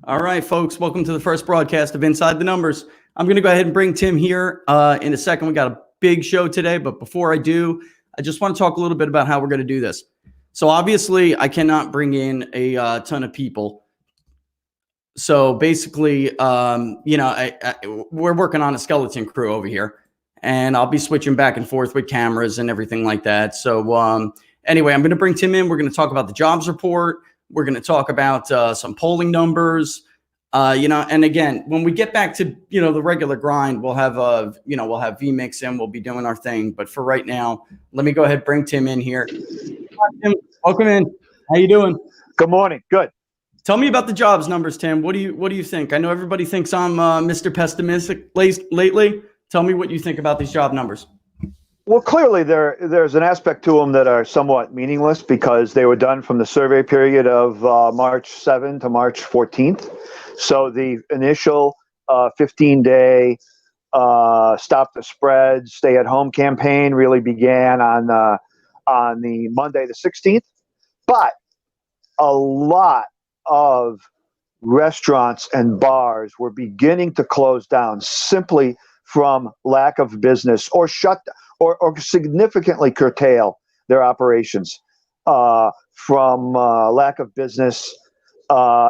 All right, folks, welcome to the first broadcast of Inside the Numbers. I'm going to go ahead and bring Tim here in a second. We got a big show today, but before I do, I just want to talk a little bit about how we're going to do this. So obviously, I cannot bring in a ton of people. So basically, we're working on a skeleton crew over here, and I'll be switching back and forth with cameras and everything like that. So anyway, I'm going to bring Tim in. We're going to talk about the jobs report. We're going to talk about some polling numbers, and again, when we get back to, the regular grind, we'll have VMix in, we'll be doing our thing. But for right now, let me go ahead and bring Tim in here. Hi, Tim, welcome in. How you doing? Good morning. Good. Tell me about the jobs numbers, Tim. What do you think? I know everybody thinks I'm Mr. Pessimistic lately. Tell me what you think about these job numbers. Well, clearly there's an aspect to them that are somewhat meaningless because they were done from the survey period of March 7th to March 14th. So the initial 15-day stop the spread, stay at home campaign really began on the Monday the 16th. But a lot of restaurants and bars were beginning to close down simply from lack of business or shut or significantly curtail their operations from lack of business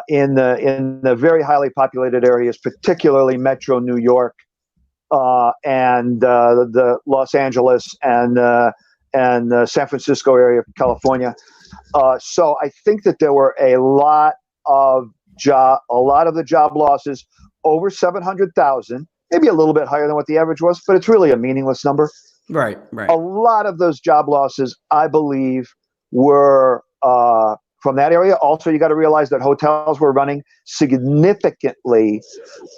in the very highly populated areas, particularly Metro New York and the Los Angeles and San Francisco area of California. So I think that there were a lot of the job losses, over 700,000. Maybe a little bit higher than what the average was, but it's really a meaningless number. Right. A lot of those job losses, I believe, were from that area. Also, you got to realize that hotels were running significantly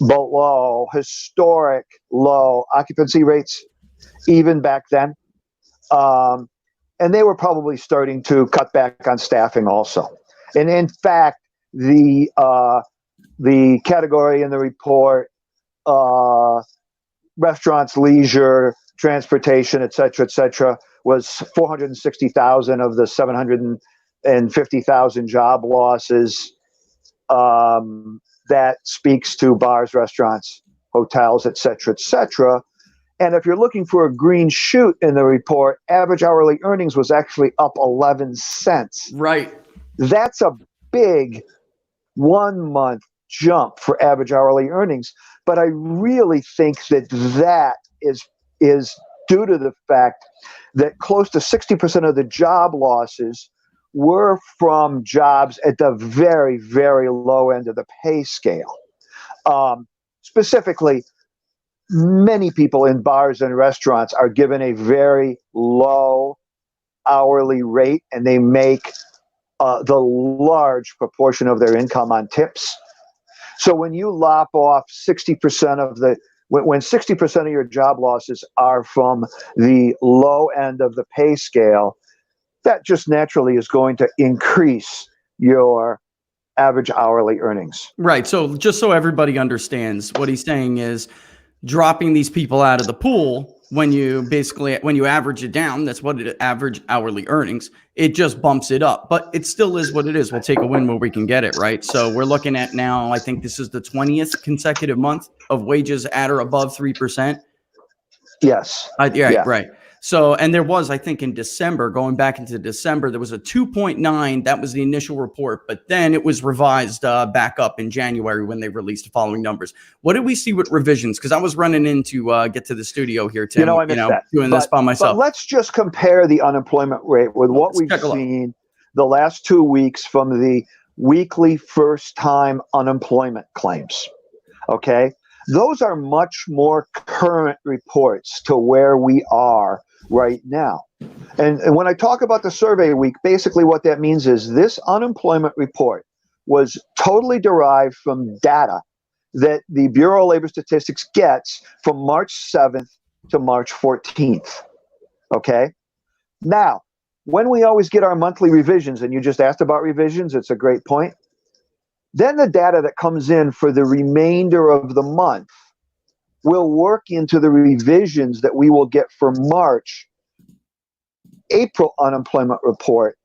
below historic low occupancy rates, even back then. And they were probably starting to cut back on staffing also. And in fact, the category in the report, restaurants, leisure, transportation, et cetera, was 460,000 of the 750,000 job losses. That speaks to bars, restaurants, hotels, et cetera. And if you're looking for a green shoot in the report, average hourly earnings was actually up 11 cents. Right. That's a big 1 month jump for average hourly earnings. But I really think that is due to the fact that close to 60% of the job losses were from jobs at the very, very low end of the pay scale. Specifically, many people in bars and restaurants are given a very low hourly rate, and they make the large proportion of their income on tips. So when you lop off 60% of when 60% of your job losses are from the low end of the pay scale, that just naturally is going to increase your average hourly earnings. Right. So just so everybody understands, what he's saying is dropping these people out of the pool, when you average it down, that's what it average hourly earnings, it just bumps it up, but it still is what it is. We'll take a win where we can get it, right? So we're looking at now, I think this is the 20th consecutive month of wages at or above 3%. Yes. Yeah. Right. So, and there was, I think in December, going back into December, there was a 2.9. That was the initial report, but then it was revised back up in January when they released the following numbers. What did we see with revisions? Because I was running in to get to the studio here, Tim. I missed that. Doing this by myself. But let's just compare the unemployment rate with what we've seen the last 2 weeks from the weekly first-time unemployment claims. Okay? Those are much more current reports to where we are right now. And when I talk about the survey week, basically what that means is this unemployment report was totally derived from data that the Bureau of Labor Statistics gets from March 7th to March 14th. Okay? Now, when we always get our monthly revisions, and you just asked about revisions, it's a great point. Then the data that comes in for the remainder of the month will work into the revisions that we will get for March, April unemployment report,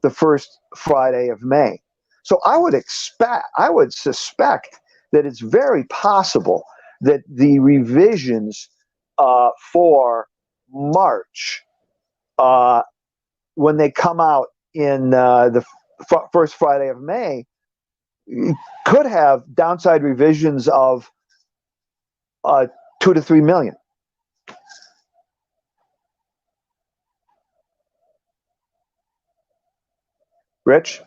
the first Friday of May. So I would suspect that it's very possible that the revisions for March, when they come out in the first Friday of May, could have downside revisions of 2 to 3 million. Rich?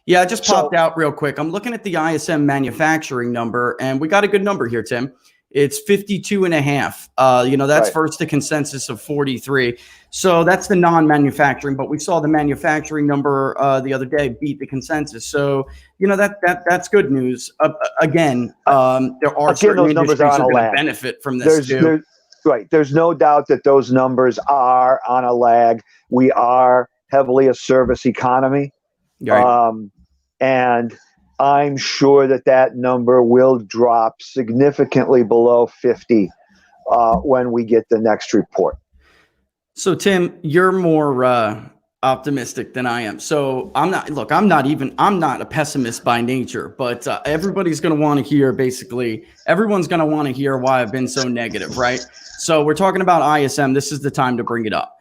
Yeah, I just popped out real quick. I'm looking at the ISM manufacturing number, and we got a good number here, Tim. It's 52 and a half. That's first the consensus of 43. So that's the non-manufacturing, but we saw the manufacturing number the other day beat the consensus. So, that's good news. Again, there are certain industries that are going to benefit from this too. There's no doubt that those numbers are on a lag. We are heavily a service economy. Right. And I'm sure that number will drop significantly below 50 when we get the next report. So, Tim, you're more optimistic than I am. So I'm not a pessimist by nature, but everybody's going to want to hear, everyone's going to want to hear why I've been so negative, right? So we're talking about ISM. This is the time to bring it up.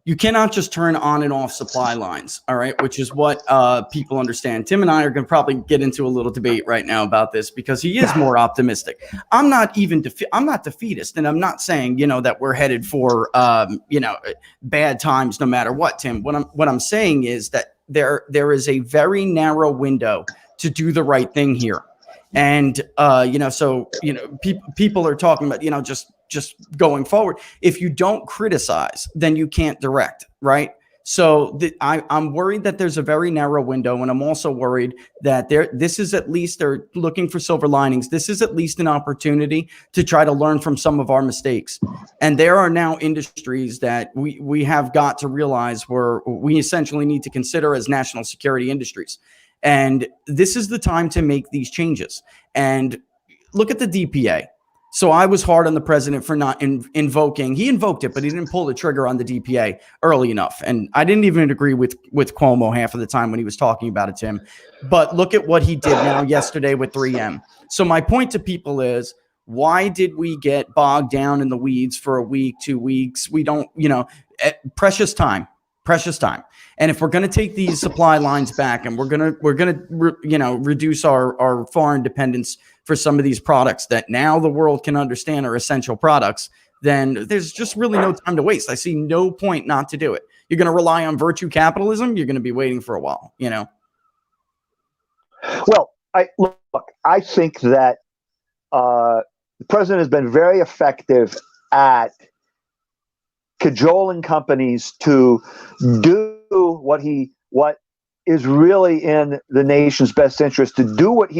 You cannot just turn on and off supply lines, all right, which is what people understand. Tim and I are going to probably get into a little debate right now about this because he is more optimistic. I'm not defeatist, and I'm not saying, that we're headed for, bad times no matter what, Tim. What I'm saying is that there is a very narrow window to do the right thing here. And, people are talking about, just going forward. If you don't criticize, then you can't direct, right? So I'm worried that there's a very narrow window, and I'm also worried that they're looking for silver linings. This is at least an opportunity to try to learn from some of our mistakes. And there are now industries that we have got to realize we essentially need to consider as national security industries. And this is the time to make these changes. And look at the DPA. So I was hard on the president for not invoking. He invoked it, but he didn't pull the trigger on the DPA early enough. And I didn't even agree with Cuomo half of the time when he was talking about it, Tim. But look at what he did now yesterday with 3M. So my point to people is, why did we get bogged down in the weeds for a week, 2 weeks? We don't, precious time. And if we're going to take these supply lines back and we're going to reduce our foreign dependence for some of these products that now the world can understand are essential products, then there's just really no time to waste. I see no point not to do it. You're going to rely on virtue capitalism. You're going to be waiting for a while, Well, I think that the president has been very effective at cajoling companies to do what is really in the nation's best interest, to do what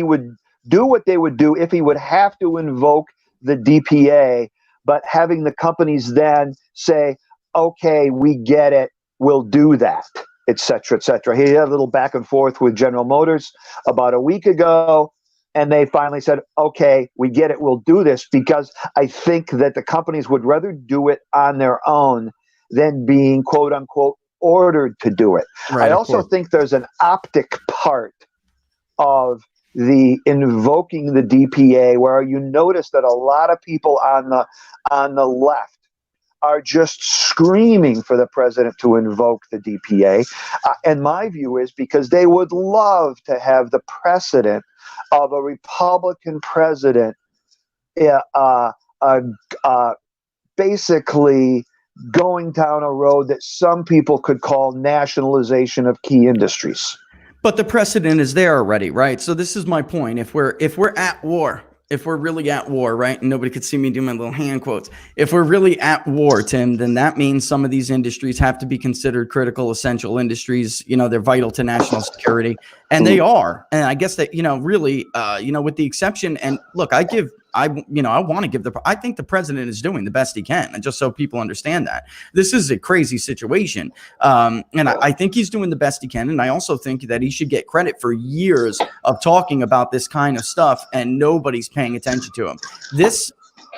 they would do if he would have to invoke the DPA, but having the companies then say, okay, we get it, we'll do that, et cetera, et cetera. He had a little back and forth with General Motors about a week ago, and they finally said, okay, we get it, we'll do this, because I think that the companies would rather do it on their own than being, quote unquote, ordered to do it. Right, I also think there's an optic part of the invoking the DPA where you notice that a lot of people on the left are just screaming for the president to invoke the DPA. And my view is because they would love to have the precedent of a Republican president basically going down a road that some people could call nationalization of key industries. But the precedent is there already, right? So this is my point. If we're at war, if we're really at war, right? And nobody could see me do my little hand quotes. If we're really at war, Tim, then that means some of these industries have to be considered critical, essential industries. They're vital to national security, and they are. And I guess that, really, with the exception, and look, I think the president is doing the best he can. And just so people understand that this is a crazy situation. And I think he's doing the best he can. And I also think that he should get credit for years of talking about this kind of stuff and nobody's paying attention to him. This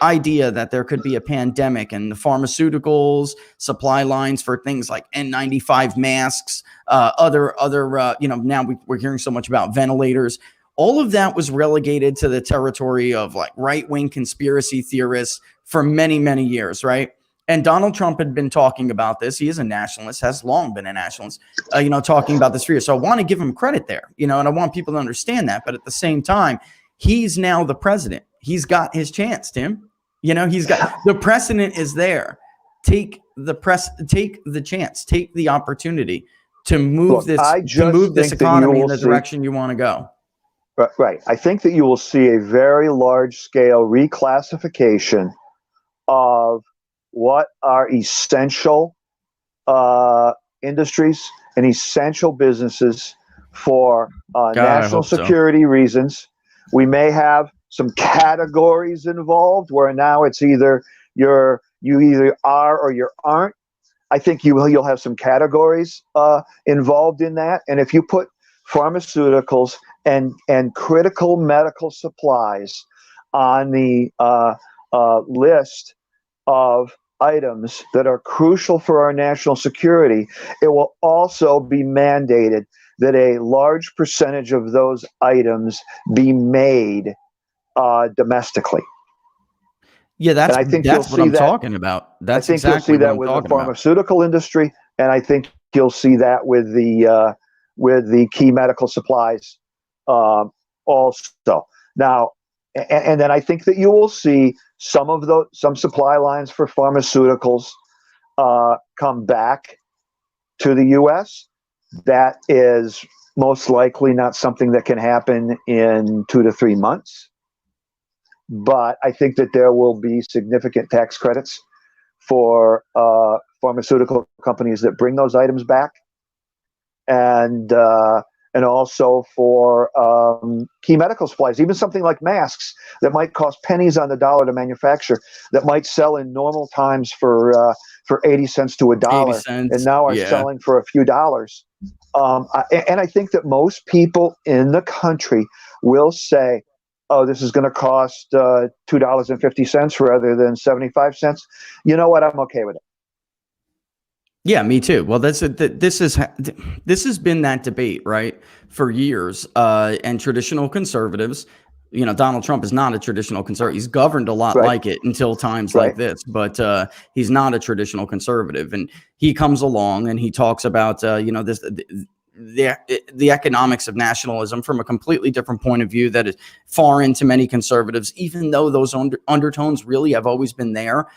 idea that there could be a pandemic and the pharmaceuticals, supply lines for things like N95 masks, other now we're hearing so much about ventilators. All of that was relegated to the territory of like right-wing conspiracy theorists for many, many years, right? And Donald Trump had been talking about this. He is a nationalist, has long been a nationalist, talking about this for years. So I want to give him credit there, and I want people to understand that. But at the same time, he's now the president. He's got his chance, Tim. He's got the precedent is there. Take the chance, take the opportunity to move this economy in the direction you want to go. Right. I think that you will see a very large scale reclassification of what are essential industries and essential businesses for national security reasons. We may have some categories involved where now it's either you either are or you aren't. I think you'll have some categories involved in that. And if you put pharmaceuticals and critical medical supplies on the list of items that are crucial for our national security, it will also be mandated that a large percentage of those items be made domestically. Yeah, that's what I'm talking about. I think you'll see that with the pharmaceutical industry, and I think you'll see that with the key medical supplies also. Now, and then I think that you will see some supply lines for pharmaceuticals come back to the U.S. That is most likely not something that can happen in 2 to 3 months. But I think that there will be significant tax credits for pharmaceutical companies that bring those items back, and also for key medical supplies, even something like masks that might cost pennies on the dollar to manufacture, that might sell in normal times for 80 cents to $1, and now are selling for a few dollars. And I think that most people in the country will say, oh, this is going to cost $2.50 rather than 75 cents. You know what? I'm okay with it. Yeah, me too. Well, this has been that debate, right, for years. And traditional conservatives, Donald Trump is not a traditional conservative. He's governed a lot like it until times like this, but he's not a traditional conservative. And he comes along and he talks about the economics of nationalism from a completely different point of view that is foreign to many conservatives, even though those undertones really have always been there.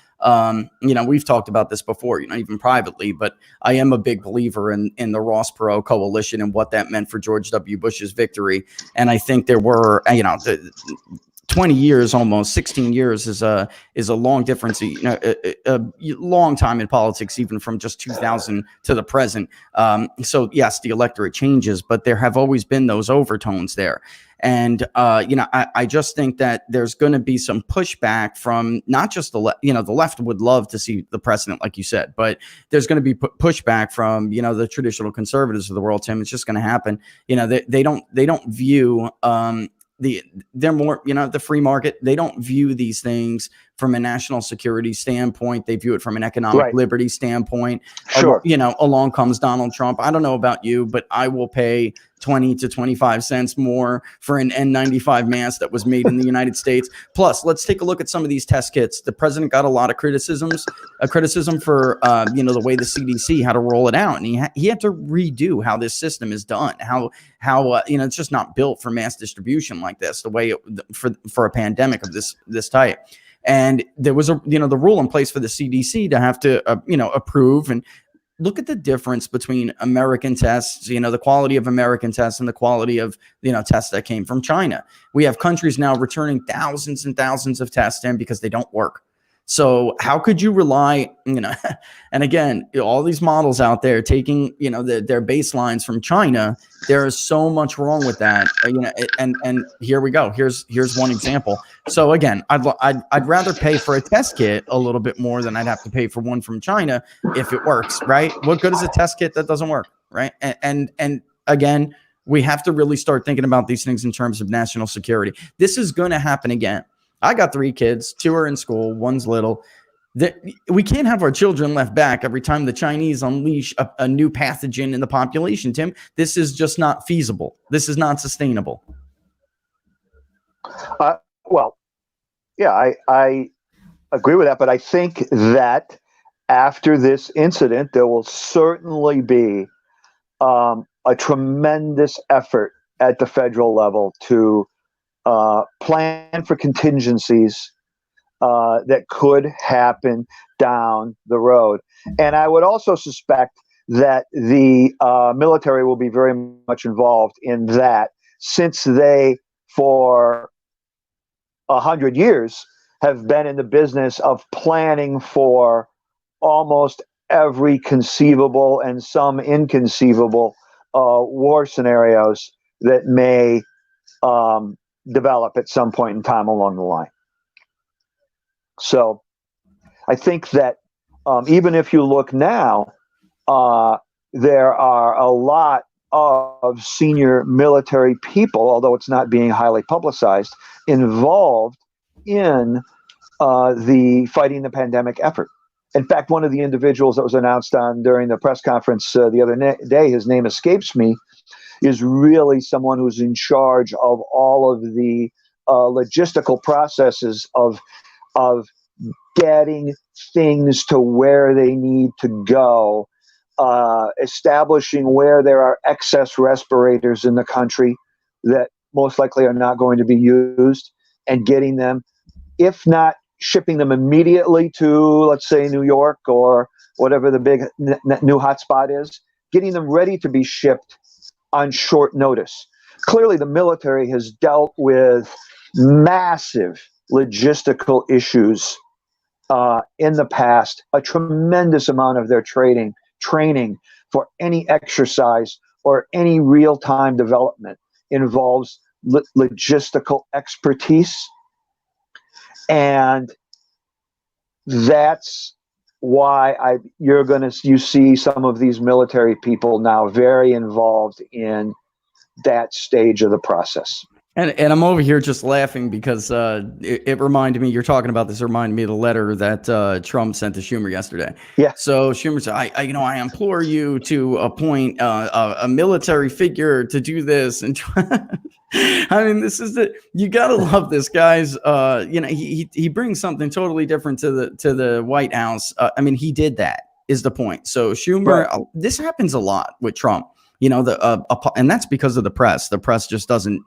We've talked about this before, even privately, but I am a big believer in the Ross Perot coalition and what that meant for George W. Bush's victory. And I think there were, 20 years, almost 16 years is a long difference, a long time in politics, even from just 2000 to the present. So yes, the electorate changes, but there have always been those overtones there. And, I just think that there's going to be some pushback from not just the left would love to see the president, like you said, but there's going to be pushback from, the traditional conservatives of the world, Tim. It's just going to happen. They don't view, they're more, the free market. They don't view these things from a national security standpoint. They view it from an economic liberty standpoint. Sure. Along comes Donald Trump. I don't know about you, but I will pay 20 to 25 cents more for an N95 mask that was made in the United States. Plus, let's take a look at some of these test kits. The president got a lot of criticism for, the way the CDC had to roll it out. And he had to redo how this system is done, how it's just not built for mass distribution like this, the way for a pandemic of this type. And there was the rule in place for the CDC to have to, approve. And look at the difference between American tests, the quality of American tests and the quality of, tests that came from China. We have countries now returning thousands and thousands of tests in because they don't work. So how could you rely, and again, all these models out there taking, their baselines from China, there is so much wrong with that, and here we go. Here's one example. So again, I'd rather pay for a test kit a little bit more than I'd have to pay for one from China if it works, right? What good is a test kit that doesn't work, right? And again, we have to really start thinking about these things in terms of national security. This is going to happen again. I got 3 kids. 2 are in school. 1's little. We can't have our children left back every time the Chinese unleash a new pathogen in the population, Tim. This is just not feasible. This is not sustainable. Well, yeah, I agree with that, but I think that after this incident, there will certainly be a tremendous effort at the federal level to plan for contingencies that could happen down the road. And I would also suspect that the military will be very much involved in that, since they, for 100 years, have been in the business of planning for almost every conceivable and some inconceivable war scenarios that may develop at some point in time along the line. So I think that even if you look now, there are a lot of senior military people, although it's not being highly publicized, involved in the fighting the pandemic effort. In fact, one of the individuals that was announced on during the press conference the other day, his name escapes me, is really someone who's in charge of all of the logistical processes of getting things to where they need to go, establishing where there are excess respirators in the country that most likely are not going to be used, and getting them, if not shipping them immediately to, let's say, New York or whatever the big new hotspot is, getting them ready to be shipped on short notice. Clearly, the military has dealt with massive logistical issues in the past. A tremendous amount of their training for any exercise or any real-time development involves logistical expertise. And that's why you see some of these military people now very involved in that stage of the process. And I'm over here just laughing because it reminded me, you're talking about this, it reminded me of the letter that Trump sent to Schumer yesterday. Yeah. So Schumer said, I implore you to appoint a military figure to do this. And I mean, you gotta love this guy's. He brings something totally different to the White House. I mean, he did that, is the point. So Schumer, right. This happens a lot with Trump. And that's because of the press. The press just doesn't.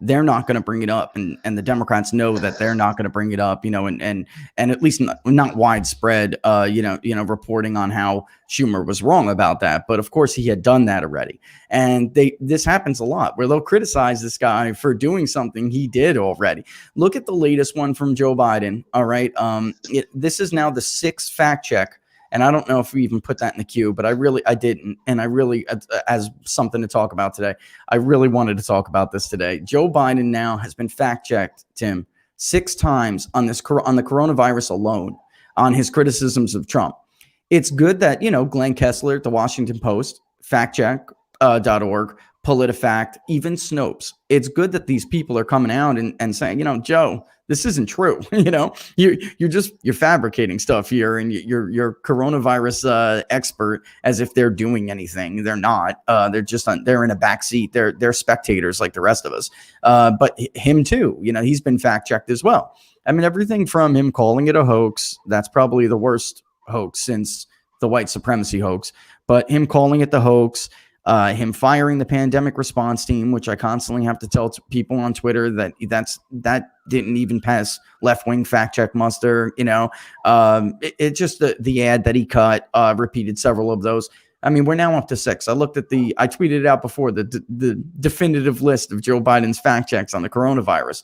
They're not going to bring it up, and the Democrats know that they're not going to bring it up, and at least not widespread, reporting on how Schumer was wrong about that. But of course, he had done that already, and this happens a lot where they'll criticize this guy for doing something he did already. Look at the latest one from Joe Biden. All right, this is now the 6th fact check. And I don't know if we even put that in the queue, but I didn't. And I really, as something to talk about today, I really wanted to talk about this today. Joe Biden now has been fact-checked, Tim, 6 times on the coronavirus alone, on his criticisms of Trump. It's good that, Glenn Kessler at the Washington Post, factcheck.org, PolitiFact, even Snopes. It's good that these people are coming out and saying, Joe, this isn't true. You're fabricating stuff here, and you're coronavirus expert as if they're doing anything. They're not. They're in a back seat. They're spectators like the rest of us. But him too. He's been fact checked as well. I mean, everything from him calling it a hoax. That's probably the worst hoax since the white supremacy hoax. But him calling it the hoax. Him firing the pandemic response team, which I constantly have to tell people on Twitter that didn't even pass left-wing fact check muster. It just the ad that he cut repeated several of those. I mean, we're now up to 6. I tweeted it out before the definitive list of Joe Biden's fact checks on the coronavirus.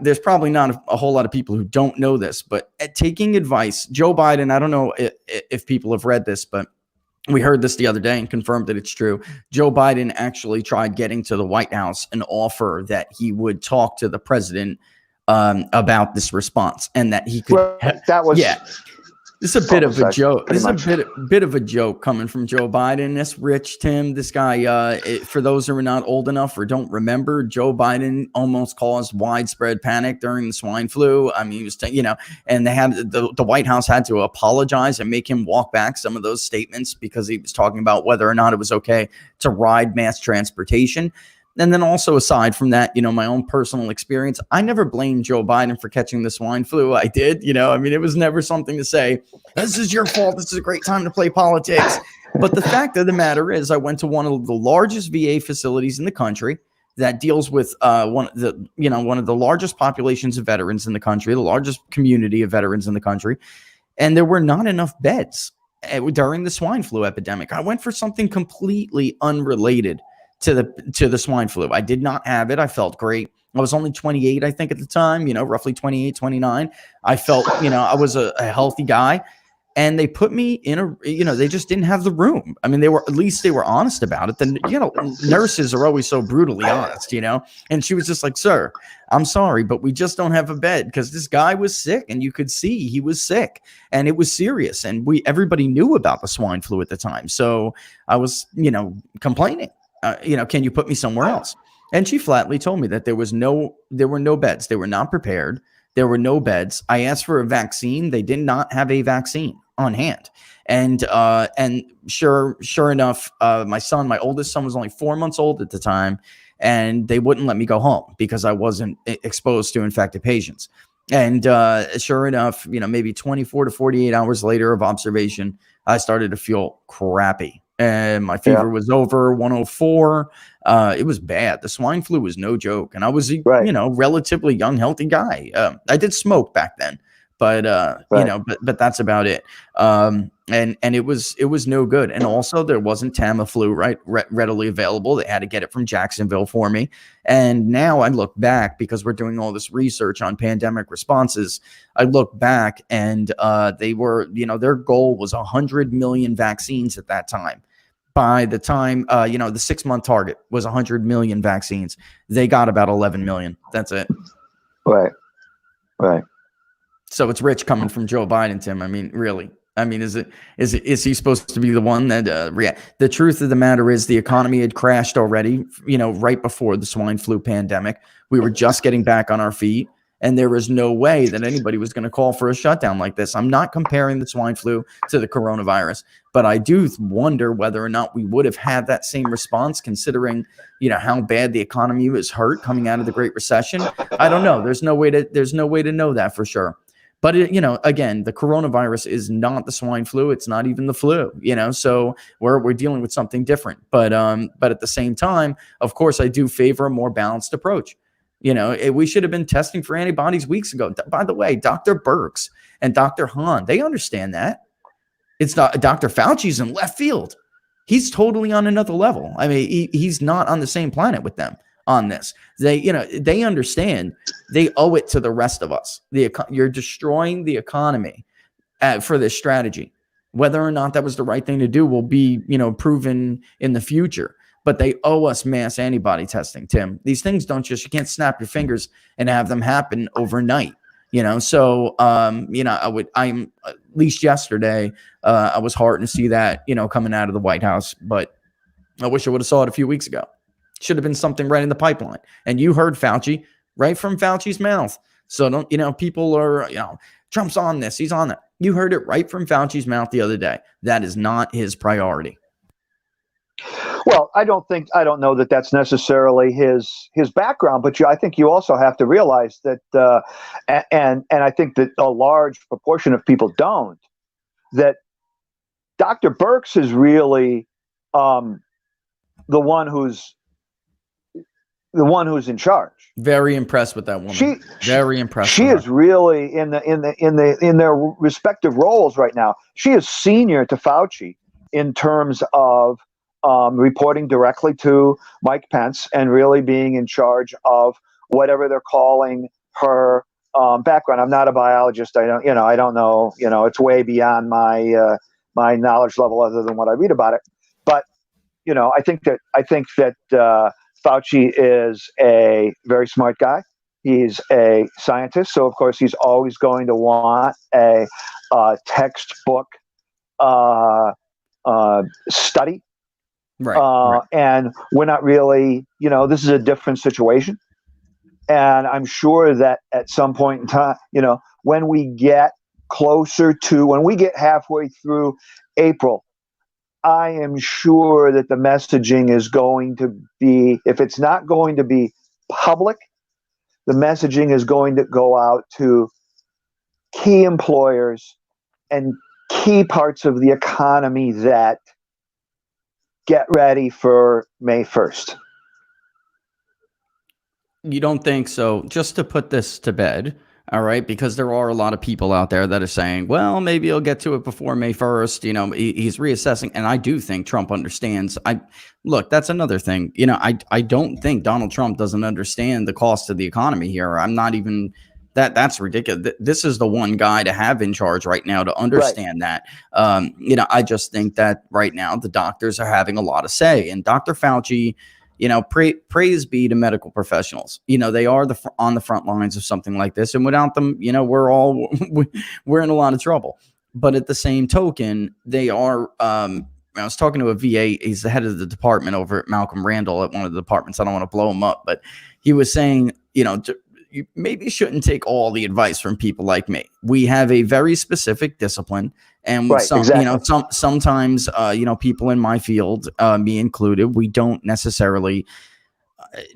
There's probably not a whole lot of people who don't know this, but taking advice, Joe Biden, I don't know if people have read this, but we heard this the other day and confirmed that it's true. Joe Biden actually tried getting to the White House an offer that he would talk to the president about this response, and that he could. Well, that was This is a bit of a joke. This is much. a bit of a joke coming from Joe Biden. This rich Tim, this guy. For those who are not old enough or don't remember, Joe Biden almost caused widespread panic during the swine flu. I mean, he was, and they had the White House had to apologize and make him walk back some of those statements because he was talking about whether or not it was okay to ride mass transportation. And then also, aside from that, my own personal experience, I never blamed Joe Biden for catching the swine flu. I did, I mean, it was never something to say, this is your fault. This is a great time to play politics. But the fact of the matter is I went to one of the largest VA facilities in the country that deals with one of the largest populations of veterans in the country, the largest community of veterans in the country. And there were not enough beds during the swine flu epidemic. I went for something completely unrelated to the swine flu. I did not have it. I felt great. I was only 28, I think, at the time, roughly 28, 29. I felt, I was a healthy guy. And they put me in they just didn't have the room. I mean, they were honest about it. Then, nurses are always so brutally honest, and she was just like, sir, I'm sorry, but we just don't have a bed because this guy was sick and you could see he was sick and it was serious. And everybody knew about the swine flu at the time. So I was, complaining, can you put me somewhere else? And she flatly told me that there were no beds. They were not prepared. There were no beds. I asked for a vaccine. They did not have a vaccine on hand. And sure enough, my oldest son was only 4 months old at the time, and they wouldn't let me go home because I wasn't exposed to infected patients. And sure enough, maybe 24 to 48 hours later of observation, I started to feel crappy. And my fever was over 104. It was bad. The swine flu was no joke. And I was, relatively young, healthy guy. I did smoke back then, but but that's about it. And it was no good. And also there wasn't Tamiflu readily available. They had to get it from Jacksonville for me. And now I look back because we're doing all this research on pandemic responses. I look back and they were, their goal was 100 million vaccines at that time. By the time, the 6 month target was 100 million vaccines. They got about 11 million. That's it. Right. So it's rich coming from Joe Biden, Tim. I mean, really. I mean, is he supposed to be the one that react? The truth of the matter is the economy had crashed already, right before the swine flu pandemic. We were just getting back on our feet. And there was no way that anybody was going to call for a shutdown like this. I'm not comparing the swine flu to the coronavirus, but I do wonder whether or not we would have had that same response considering, how bad the economy was hurt coming out of the Great Recession. I don't know. There's no way to know that for sure. But, again, the coronavirus is not the swine flu. It's not even the flu, so we're dealing with something different. But at the same time, of course, I do favor a more balanced approach. We should have been testing for antibodies weeks ago. By the way, Dr. Birx and Dr. Hahn, they understand that. It's not Dr. Fauci's in left field. He's totally on another level. I mean, he's not on the same planet with them on this. They understand they owe it to the rest of us. You're destroying the economy for this strategy. Whether or not that was the right thing to do will be, proven in the future. But they owe us mass antibody testing, Tim. These things you can't snap your fingers and have them happen overnight, So, I'm at least yesterday, I was heartened to see that, coming out of the White House. But I wish I would have saw it a few weeks ago. Should have been something right in the pipeline. And you heard Fauci right from Fauci's mouth. So don't, people are, Trump's on this. He's on that. You heard it right from Fauci's mouth the other day. That is not his priority. Well, I don't know that that's necessarily his background, but I think you also have to realize that, and I think that a large proportion of people don't, that Dr. Birx is really the one who's in charge. Very impressed with that woman. Very impressed. She is really in their respective roles right now. She is senior to Fauci in terms of reporting directly to Mike Pence and really being in charge of whatever they're calling her background. I'm not a biologist. I don't know. It's way beyond my knowledge level other than what I read about it. But I think that Fauci is a very smart guy. He's a scientist, so of course he's always going to want a textbook study. Right. And we're not really, this is a different situation. And I'm sure that at some point in time, when we get when we get halfway through April, I am sure that the messaging is going to be, if it's not going to be public, the messaging is going to go out to key employers and key parts of the economy that get ready for May 1st. You don't think so? Just to put this to bed, all right, because there are a lot of people out there that are saying, well, maybe he'll get to it before May 1st. He's reassessing. And I do think Trump understands. Look, that's another thing. I don't think Donald Trump doesn't understand the cost of the economy here. I'm not even that's ridiculous. This is the one guy to have in charge right now to understand that. I just think that right now the doctors are having a lot of say, and Dr. Fauci, praise be to medical professionals. They are on the front lines of something like this, and without them, we're in a lot of trouble. But at the same token, they are. I was talking to a VA. He's the head of the department over at Malcolm Randall at one of the departments. I don't want to blow him up, but he was saying, you maybe shouldn't take all the advice from people like me. We have a very specific discipline, and sometimes people in my field, me included, we don't necessarily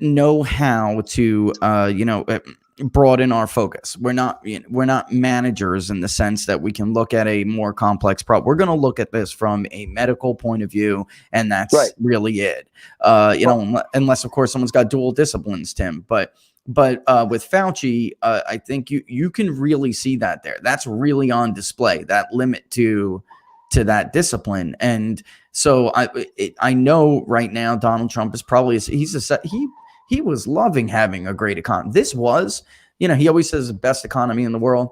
know how to broaden our focus. We're not managers in the sense that we can look at a more complex problem. We're going to look at this from a medical point of view, and that's really it. Unless of course someone's got dual disciplines, Tim, but with Fauci, I think you can really see that there. That's really on display, that limit to that discipline. So I know right now Donald Trump is probably he was loving having a great economy. This was, he always says the best economy in the world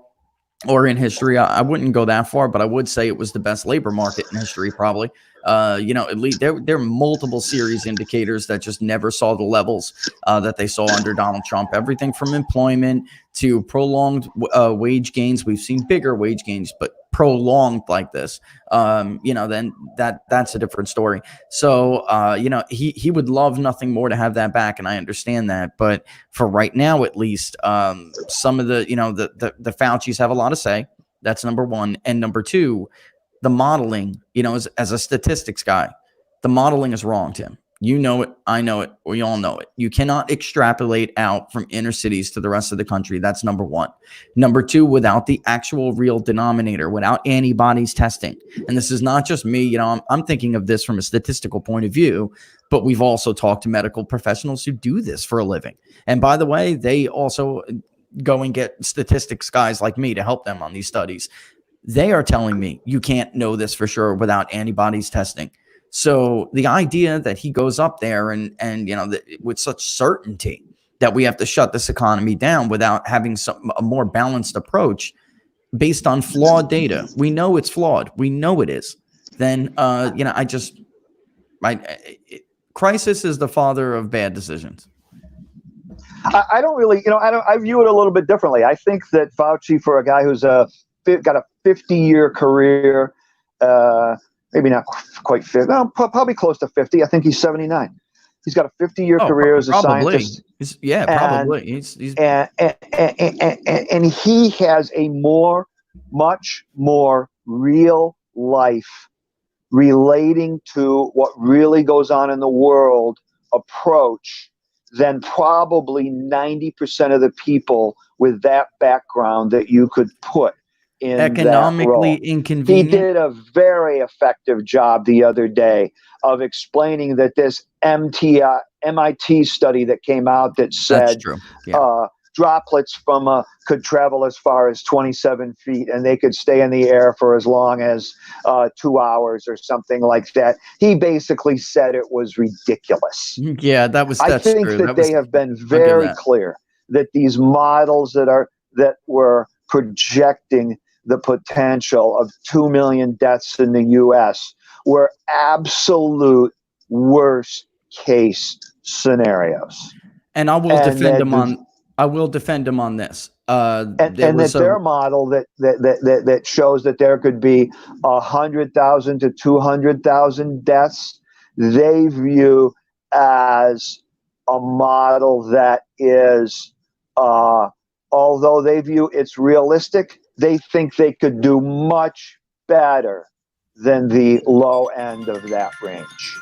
or in history. I wouldn't go that far, but I would say it was the best labor market in history, probably. At least there are multiple series indicators that just never saw the levels that they saw under Donald Trump. Everything from employment to prolonged wage gains. We've seen bigger wage gains, but prolonged like this, then that's a different story. So, he would love nothing more to have that back, and I understand that. But for right now, at least, some of the Faucis have a lot to say. That's number one, and number two, the modeling. As a statistics guy, the modeling is wrong, Tim. You know it. I know it. We all know it. You cannot extrapolate out from inner cities to the rest of the country. That's number one. Number two, without the actual real denominator, without antibodies testing. And this is not just me. I'm thinking of this from a statistical point of view, but we've also talked to medical professionals who do this for a living. And by the way, they also go and get statistics guys like me to help them on these studies. They are telling me you can't know this for sure without antibodies testing. So the idea that he goes up there and with such certainty that we have to shut this economy down without having a more balanced approach based on flawed data, we know it's flawed. We know it is. Then crisis is the father of bad decisions. I don't really, I view it a little bit differently. I think that Fauci, for a guy who's got a 50-year career, maybe not quite 50, probably close to 50. I think he's 79. He's got a 50-year career as a scientist. Probably. And he has a much more real life relating to what really goes on in the world approach than probably 90% of the people with that background that you could put in economically inconvenient. He did a very effective job the other day of explaining that this MIT study that came out that said droplets could travel as far as 27 feet and they could stay in the air for as long as 2 hours or something like that. He basically said it was ridiculous. Yeah, I think true. They have been very clear that these models that were projecting the potential of 2 million deaths in the U.S. were absolute worst case scenarios. And I will defend him on this. And there that was their model that shows that there could be 100,000 to 200,000 deaths, they view as a model that is, although they view it's realistic, they think they could do much better than the low end of that range.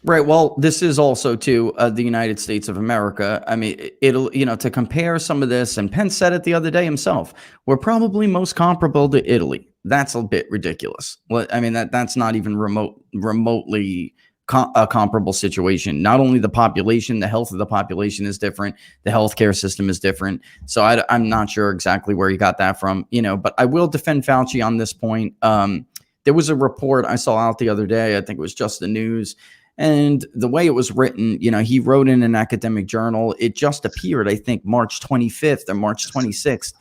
Right. Well, this is also to the United States of America. I mean, it'll, to compare some of this, and Pence said it the other day himself, we're probably most comparable to Italy. That's a bit ridiculous. Well, I mean, that's not even remotely a comparable situation. Not only the population, the health of the population is different. The healthcare system is different. So I'm not sure exactly where he got that from, but I will defend Fauci on this point. There was a report I saw out the other day. I think it was Just the News. And the way it was written, he wrote in an academic journal. It just appeared, I think, March 25th or March 26th,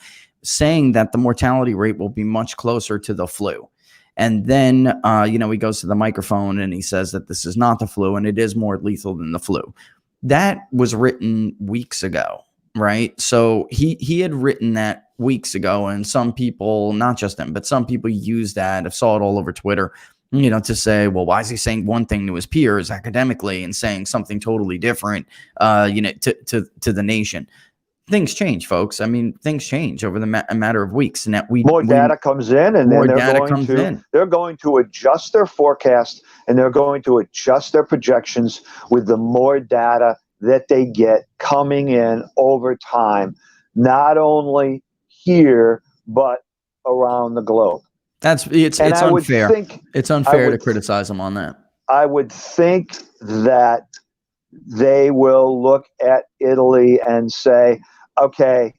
saying that the mortality rate will be much closer to the flu. And then, he goes to the microphone and he says that this is not the flu and it is more lethal than the flu. That was written weeks ago, right? So he had written that weeks ago, and some people, not just him, but some people used that. I saw it all over Twitter, to say, well, why is he saying one thing to his peers academically and saying something totally different, to the nation? Things change, folks. I mean, things change over the a matter of weeks, and that more data comes in, and then they're going to adjust their forecast, and they're going to adjust their projections with the more data that they get coming in over time, not only here but around the globe. It's unfair. It's unfair to criticize them on that. I would think that they will look at Italy and say, okay,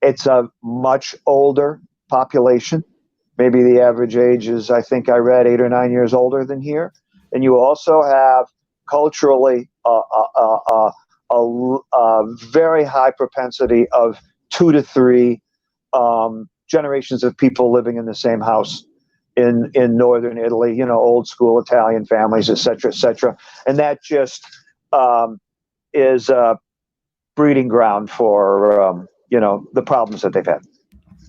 it's a much older population. Maybe the average age is, I think I read, 8 or 9 years older than here. And you also have culturally a very high propensity of 2 to 3 generations of people living in the same house in northern Italy, old school Italian families, et cetera, and that just is a breeding ground for the problems that they've had.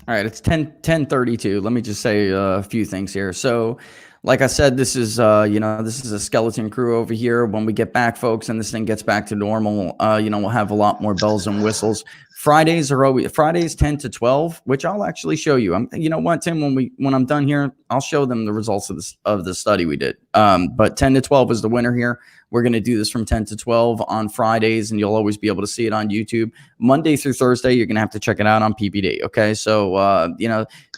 All right, it's 10:32. Let me just say a few things here. So, like I said, this is this is a skeleton crew over here. When we get back, folks, and this thing gets back to normal, we'll have a lot more bells and whistles. Fridays 10 to 12, which I'll actually show you. You know what, Tim? When I'm done here, I'll show them the results of the study we did. But 10 to 12 is the winner here. We're going to do this from 10 to 12 on Fridays, and you'll always be able to see it on YouTube. Monday through Thursday, you're going to have to check it out on PPD. Okay, so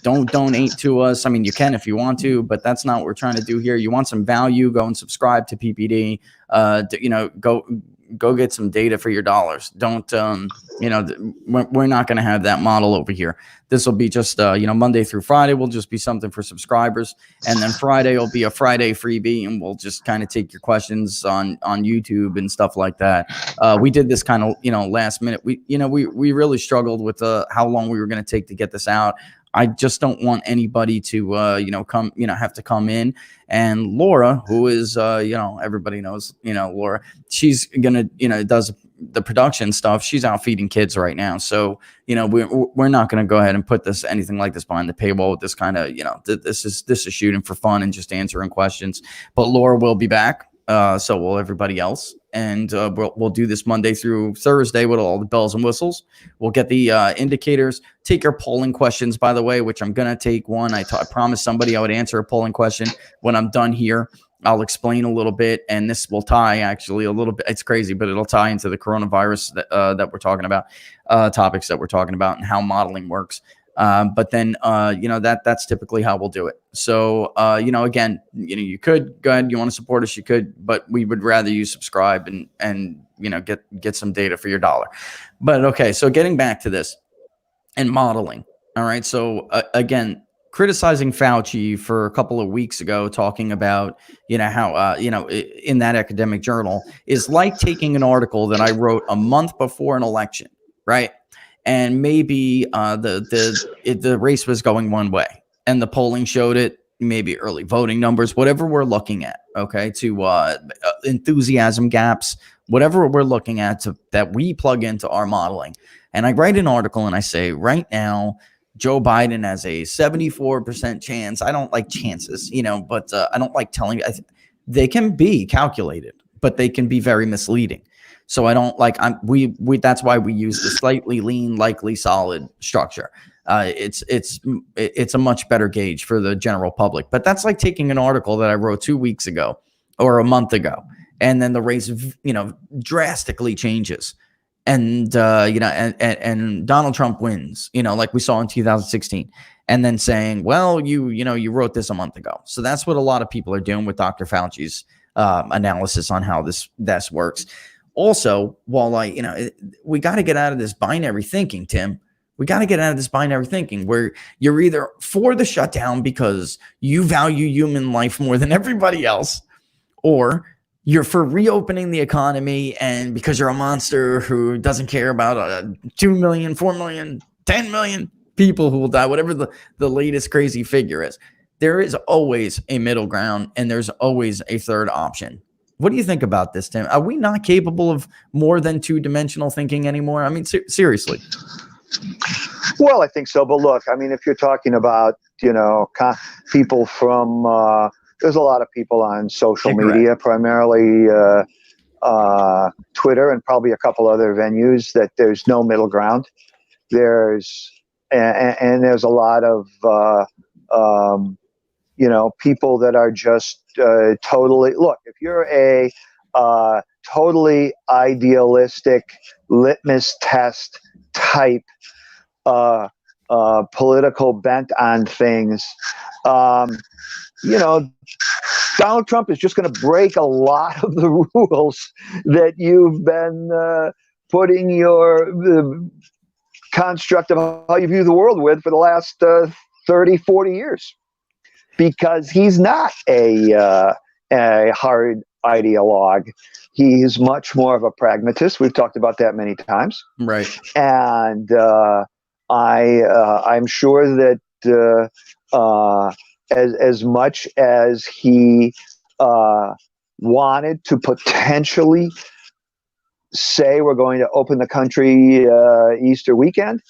don't donate to us. I mean, you can if you want to, but that's not what we're trying to do here. You want some value? Go and subscribe to PPD. Go get some data for your dollars. Don't, we're not going to have that model over here. This will be just, Monday through Friday will just be something for subscribers. And then Friday will be a Friday freebie, and we'll just kind of take your questions on YouTube and stuff like that. We did this kind of, last minute. We really struggled with how long we were going to take to get this out. I just don't want anybody to, have to come in. And Laura, who is, everybody knows, Laura, she's going to, does the production stuff. She's out feeding kids right now. So, we're not going to go ahead and put anything like this behind the paywall with this kind of, this is shooting for fun and just answering questions. But Laura will be back. So will everybody else. And we'll do this Monday through Thursday with all the bells and whistles. We'll get the indicators. Take your polling questions, by the way, which I'm going to take one. I promised somebody I would answer a polling question. When I'm done here, I'll explain a little bit. And this will tie actually a little bit. It's crazy, but it'll tie into the coronavirus that we're talking about, topics that we're talking about, and how modeling works. But then, that's typically how we'll do it. So, again, you could go ahead, you want to support us, you could, but we would rather you subscribe and get some data for your dollar. But okay. So getting back to this and modeling. All right. So again, criticizing Fauci for a couple of weeks ago, talking about, how, in that academic journal is like taking an article that I wrote a month before an election, right? And maybe the race was going one way, and the polling showed it, maybe early voting numbers, whatever we're looking at, okay, to enthusiasm gaps, whatever we're looking at that we plug into our modeling. And I write an article and I say, right now, Joe Biden has a 74% chance. I don't like chances, but I don't like telling you. They can be calculated, but they can be very misleading. So I don't like. That's why we use the slightly lean, likely solid structure. It's a much better gauge for the general public. But that's like taking an article that I wrote 2 weeks ago or a month ago, and then the race, drastically changes, and and Donald Trump wins, like we saw in 2016, and then saying, well, you wrote this a month ago. So that's what a lot of people are doing with Dr. Fauci's analysis on how this works. Also, while we got to get out of this binary thinking, Tim. We got to get out of this binary thinking where you're either for the shutdown because you value human life more than everybody else, or you're for reopening the economy and because you're a monster who doesn't care about 2 million, 4 million, 10 million people who will die, whatever the latest crazy figure is. There is always a middle ground, and there's always a third option. What do you think about this, Tim? Are we not capable of more than two-dimensional thinking anymore? I mean, seriously. Well, I think so. But look, I mean, if you're talking about, people from, there's a lot of people on social media, primarily Twitter and probably a couple other venues, that there's no middle ground. There's a lot of, people that are just totally, look, if you're a totally idealistic litmus test type political bent on things, Donald Trump is just going to break a lot of the rules that you've been putting the construct of how you view the world with for the last 30, 40 years, because he's not a hard ideologue. He's much more of a pragmatist. We've talked about that many times. Right. And I'm sure that as much as he wanted to potentially say we're going to open the country Easter weekend,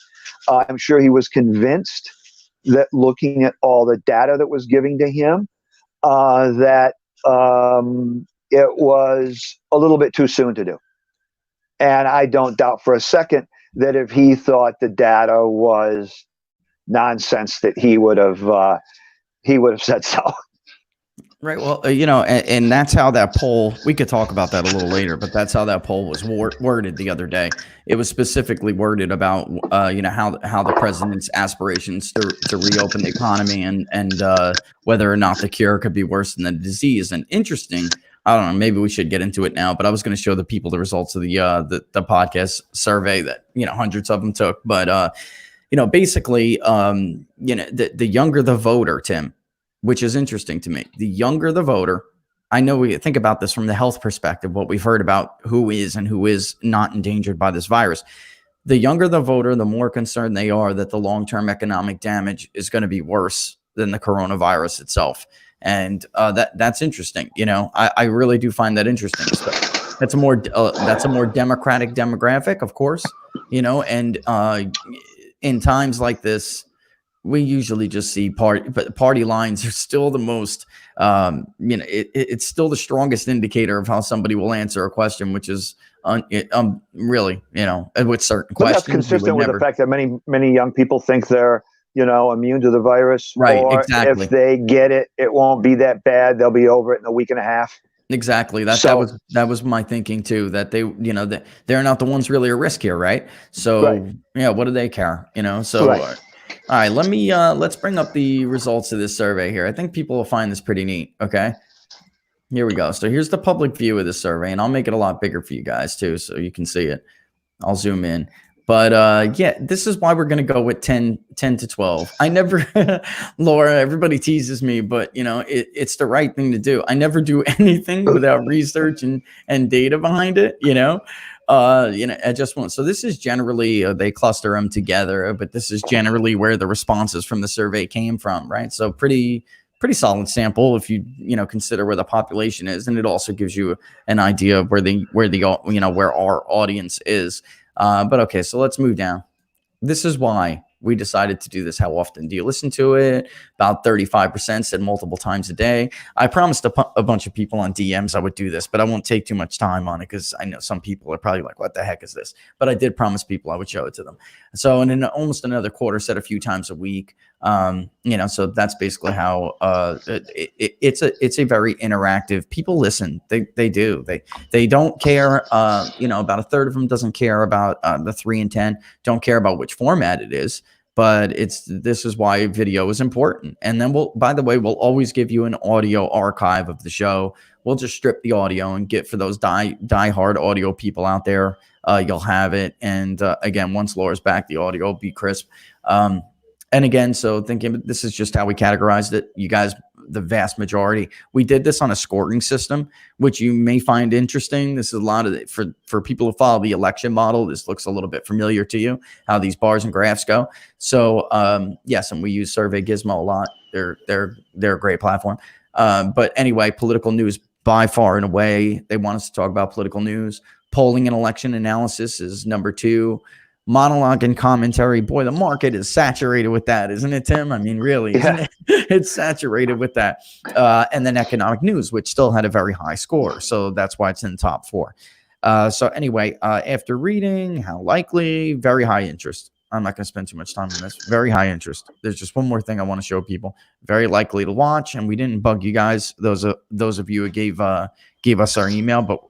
I'm sure he was convinced that looking at all the data that was giving to him, that it was a little bit too soon to do. And I don't doubt for a second that if he thought the data was nonsense, that he would have said so. Right. Well, and that's how that poll, we could talk about that a little later, but that's how that poll was worded the other day. It was specifically worded about, how the president's aspirations to reopen the economy and whether or not the cure could be worse than the disease. And interesting, I don't know, maybe we should get into it now, but I was going to show the people the results of the podcast survey that, hundreds of them took. But, basically, the younger the voter, Tim, which is interesting to me. The younger the voter, I know we think about this from the health perspective, what we've heard about who is and who is not endangered by this virus. The younger the voter, the more concerned they are that the long-term economic damage is going to be worse than the coronavirus itself. And that's interesting. I really do find that interesting. So that's a more democratic demographic, of course, and in times like this, we usually just see party lines are still the most, it's still the strongest indicator of how somebody will answer a question, which is really, with certain questions. That's consistent with the fact that many young people think they're, immune to the virus. Right. Or exactly. if they get it, it won't be that bad. They'll be over it in a week and a half. Exactly. That was my thinking too, that they, that they're not the ones really at risk here. Right. So what do they care? So. Right. All right, let's bring up the results of this survey here. I think people will find this pretty neat. Okay, here we go. So here's the public view of this survey, and I'll make it a lot bigger for you guys too, so you can see it. I'll zoom in. But this is why we're going to go with 10 to 12. I never, Laura, everybody teases me, but it's the right thing to do. I never do anything without research and data behind it, I just won't. So this is generally, they cluster them together, but this is generally where the responses from the survey came from, right? So pretty solid sample if you consider where the population is, and it also gives you an idea of where our audience is. But okay, so let's move down. This is why we decided to do this. How often do you listen to it? About 35% said multiple times a day. I promised a bunch of people on DMs I would do this, but I won't take too much time on it because I know some people are probably like, what the heck is this? But I did promise people I would show it to them. So, and then almost another quarter said a few times a week. So that's basically how it's a very interactive. People listen. They do. They don't care. About a third of them doesn't care about the 3 and 10. Don't care about which format it is. But this is why video is important. And then we'll always give you an audio archive of the show. We'll just strip the audio and get for those die-hard audio people out there. You'll have it. And again, once Laura's back, the audio will be crisp. And again, so thinking this is just how we categorized it. You guys, the vast majority, we did this on a scoring system, which you may find interesting. This is a lot of it for people who follow the election model. This looks a little bit familiar to you, how these bars and graphs go. So yes, and we use Survey Gizmo a lot. They're a great platform. But anyway, political news by far and away. They want us to talk about political news. Polling and election analysis is number 2. Monologue and commentary, boy, the market is saturated with that, isn't it, Tim? I mean, really, isn't it? It's saturated with that. And then economic news, which still had a very high score. So that's why it's in the top 4. So anyway, after reading, how likely, very high interest. I'm not going to spend too much time on this. Very high interest. There's just one more thing I want to show people. Very likely to watch. And we didn't bug you guys. Those of you who gave us our email, but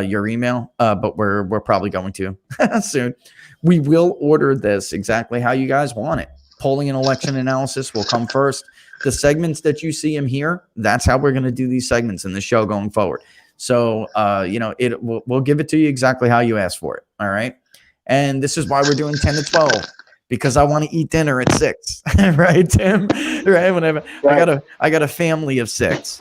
your email, but we're probably going to soon. We will order this exactly how you guys want it. Polling and election analysis will come first. The segments that you see them here, that's how we're going to do these segments in the show going forward. So, we'll give it to you exactly how you asked for it. All right. And this is why we're doing 10 to 12, because I want to eat dinner at 6, right, Tim? Right. Whenever I got a family of 6.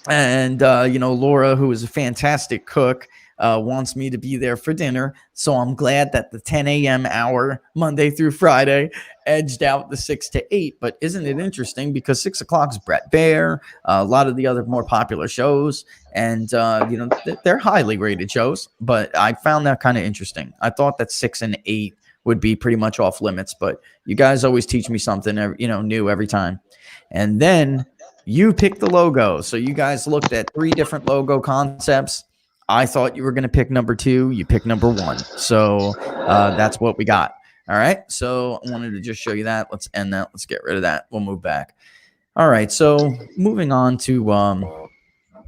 And, Laura, who is a fantastic cook, wants me to be there for dinner. So I'm glad that the 10 a.m. hour, Monday through Friday, edged out the 6 to 8. But isn't it interesting? Because 6 o'clock is Brett Baer, a lot of the other more popular shows. And, they're highly rated shows. But I found that kind of interesting. I thought that 6 and 8 would be pretty much off limits. But you guys always teach me something, new every time. And then you picked the logo. So you guys looked at 3 different logo concepts. I thought you were going to pick number 2. You picked number 1. So that's what we got. All right. So I wanted to just show you that. Let's end that. Let's get rid of that. We'll move back. All right. So moving on, Tim,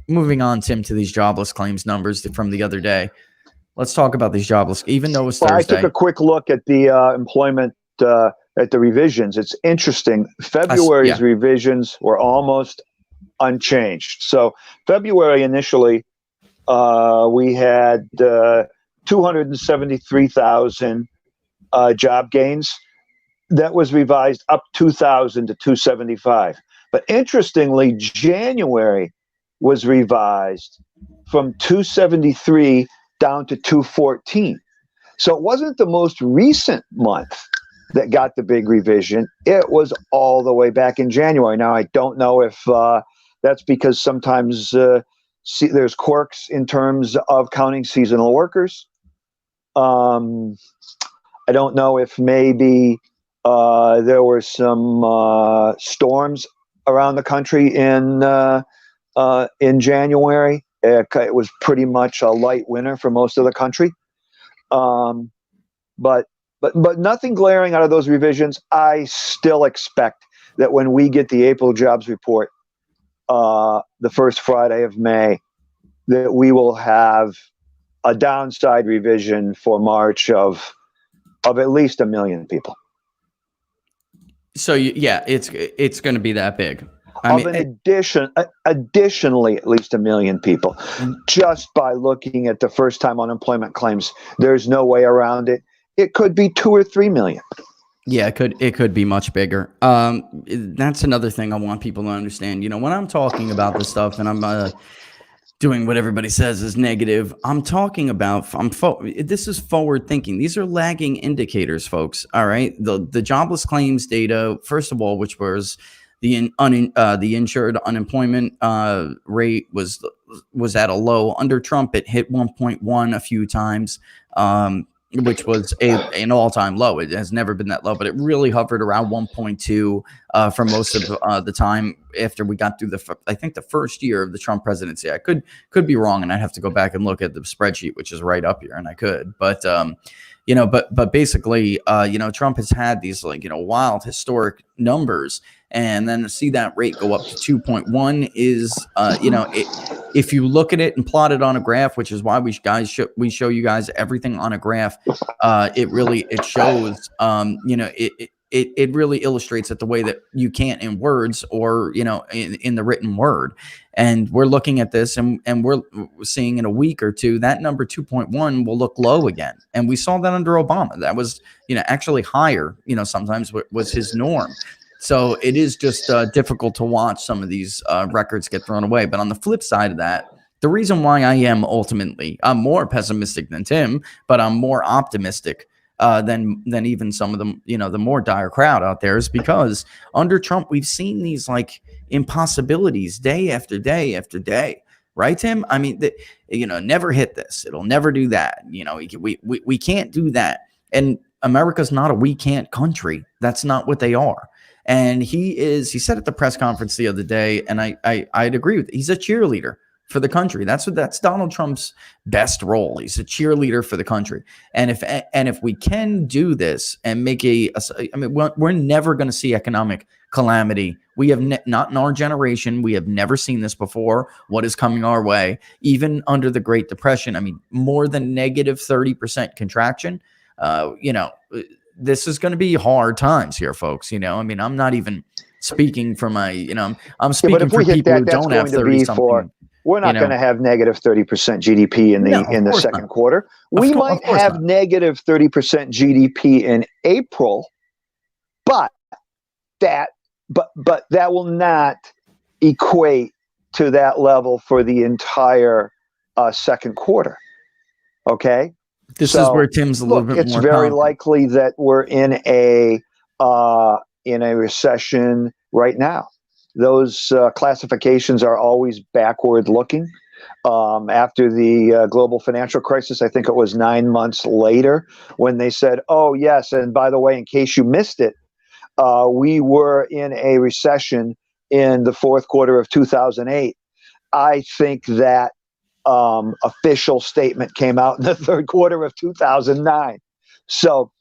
to these jobless claims numbers from the other day. Let's talk about these jobless, even though it's Thursday. I took a quick look at the employment at the revisions. It's interesting. February's revisions were almost unchanged. So February initially, we had 273,000 job gains. That was revised up 2,000 to 275. But interestingly, January was revised from 273 down to 214. So it wasn't the most recent month that got the big revision. It was all the way back in January. Now, I don't know if that's because sometimes there's quirks in terms of counting seasonal workers. I don't know if maybe there were some storms around the country in January. It was pretty much a light winter for most of the country. But nothing glaring out of those revisions. I still expect that when we get the April jobs report, the first Friday of May, that we will have a downside revision for March of at least 1 million people. So it's going to be that big. Additionally, at least 1 million people, just by looking at the first-time unemployment claims. There's no way around it. It could be 2 or 3 million. Yeah, it could be much bigger. That's another thing I want people to understand. When I'm talking about this stuff and I'm doing what everybody says is negative, I'm talking about this is forward thinking. These are lagging indicators, folks. All right, the jobless claims data, first of all, which was the insured unemployment rate was at a low. Under Trump, it hit 1.1 a few times. which was an all-time low. It has never been that low, but it really hovered around 1.2 for most of the time after we got through I think the first year of the Trump presidency. I could be wrong, and I'd have to go back and look at the spreadsheet, which is right up here, and I could, but but basically, Trump has had these wild historic numbers, and then to see that rate go up to 2.1 is, if you look at it and plot it on a graph, which is why we show you guys everything on a graph, it shows, it really illustrates it the way that you can't in words or, in the written word. And we're looking at this and we're seeing in a week or two, that number 2.1 will look low again. And we saw that under Obama. That was, actually higher, sometimes was his norm. So it is just difficult to watch some of these records get thrown away. But on the flip side of that, the reason why I'm more pessimistic than Tim, but I'm more optimistic than even some of them, the more dire crowd out there, is because under Trump, we've seen these impossibilities day after day after day. Right, Tim? I mean, never hit this. It'll never do that. We can't do that. And America's not a we can't country. That's not what they are. And he said at the press conference the other day, and I'd agree with it. He's a cheerleader for the country. That's Donald Trump's best role. He's a cheerleader for the country. And if we can do this and make we're never going to see economic calamity. We have not in our generation. We have never seen this before. What is coming our way, even under the Great Depression? More than negative 30% contraction. This is going to be hard times here, folks. I'm not even speaking for my, I'm speaking for people who don't have 30 something. We're not going to have negative 30% GDP in the second quarter. We might have negative 30% GDP in April, but that will not equate to that level for the entire second quarter. Okay. This is where Tim's a little bit more. It's very likely that we're in a recession right now. Those classifications are always backward looking. After the global financial crisis, I think it was 9 months later when they said, oh, yes, and by the way, in case you missed it, we were in a recession in the fourth quarter of 2008. I think that official statement came out in the third quarter of 2009. So,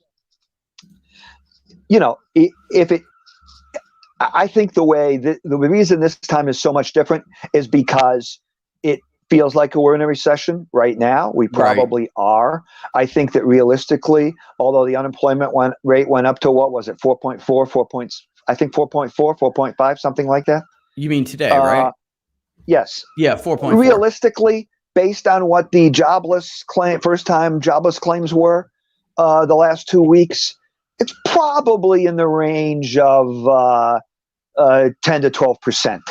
I think the reason this time is so much different is because it feels like we're in a recession right now. We probably are. I think that realistically, although the unemployment rate went up to, what was it, 4.4, I think 4.4, 4.5, something like that. You mean today, right? Yes. Yeah, 4.4. Realistically, based on what the first-time jobless claims were the last 2 weeks, it's probably in the range of 10 to 12%.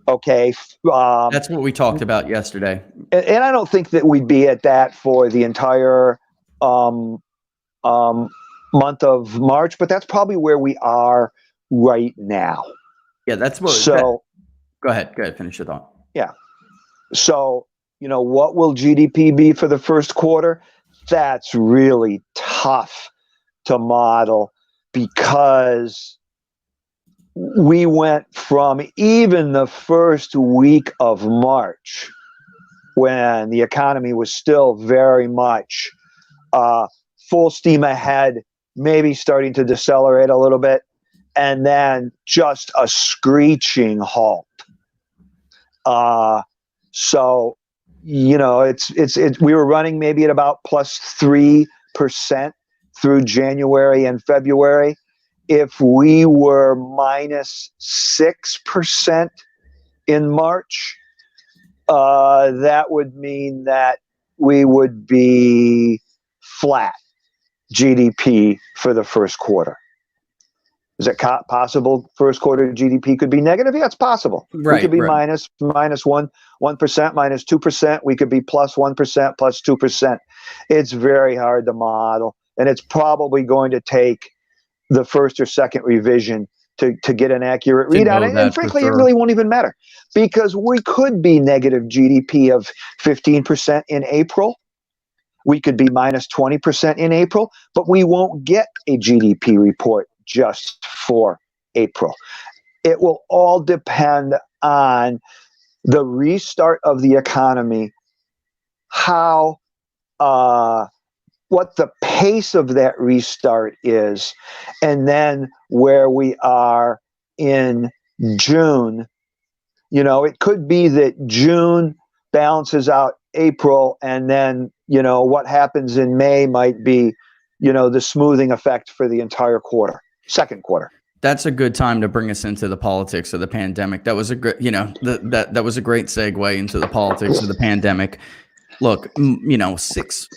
Okay. That's what we talked about yesterday. And I don't think that we'd be at that for the entire month of March, but that's probably where we are right now. Yeah, that's what. So go ahead. Finish your thought. Yeah. So, what will GDP be for the first quarter? That's really tough to model because we went from even the first week of March, when the economy was still very much full steam ahead, maybe starting to decelerate a little bit, and then just a screeching halt. So, we were running maybe at about plus 3% through January and February. If we were minus 6% in March, that would mean that we would be flat GDP for the first quarter. Is it possible first quarter GDP could be negative? Yeah, it's possible. Right, we could be right. minus 1%, minus 2%. We could be plus 1%, plus 2%. It's very hard to model, and it's probably going to take the first or second revision to get an accurate read on it. And frankly, it really won't even matter, because we could be negative GDP of 15% in April. we could be minus 20% in April, but we won't get a GDP report just for April. It will all depend on the restart of the economy, how, what the pace of that restart is, and then where we are in June. You know, it could be that June balances out April, and then, you know, what happens in May might be, you know, the smoothing effect for the entire quarter, second quarter. That's a good time to bring us into the politics of the pandemic. That was a great, you know, that was a great segue into the politics of the pandemic. Look, you know, six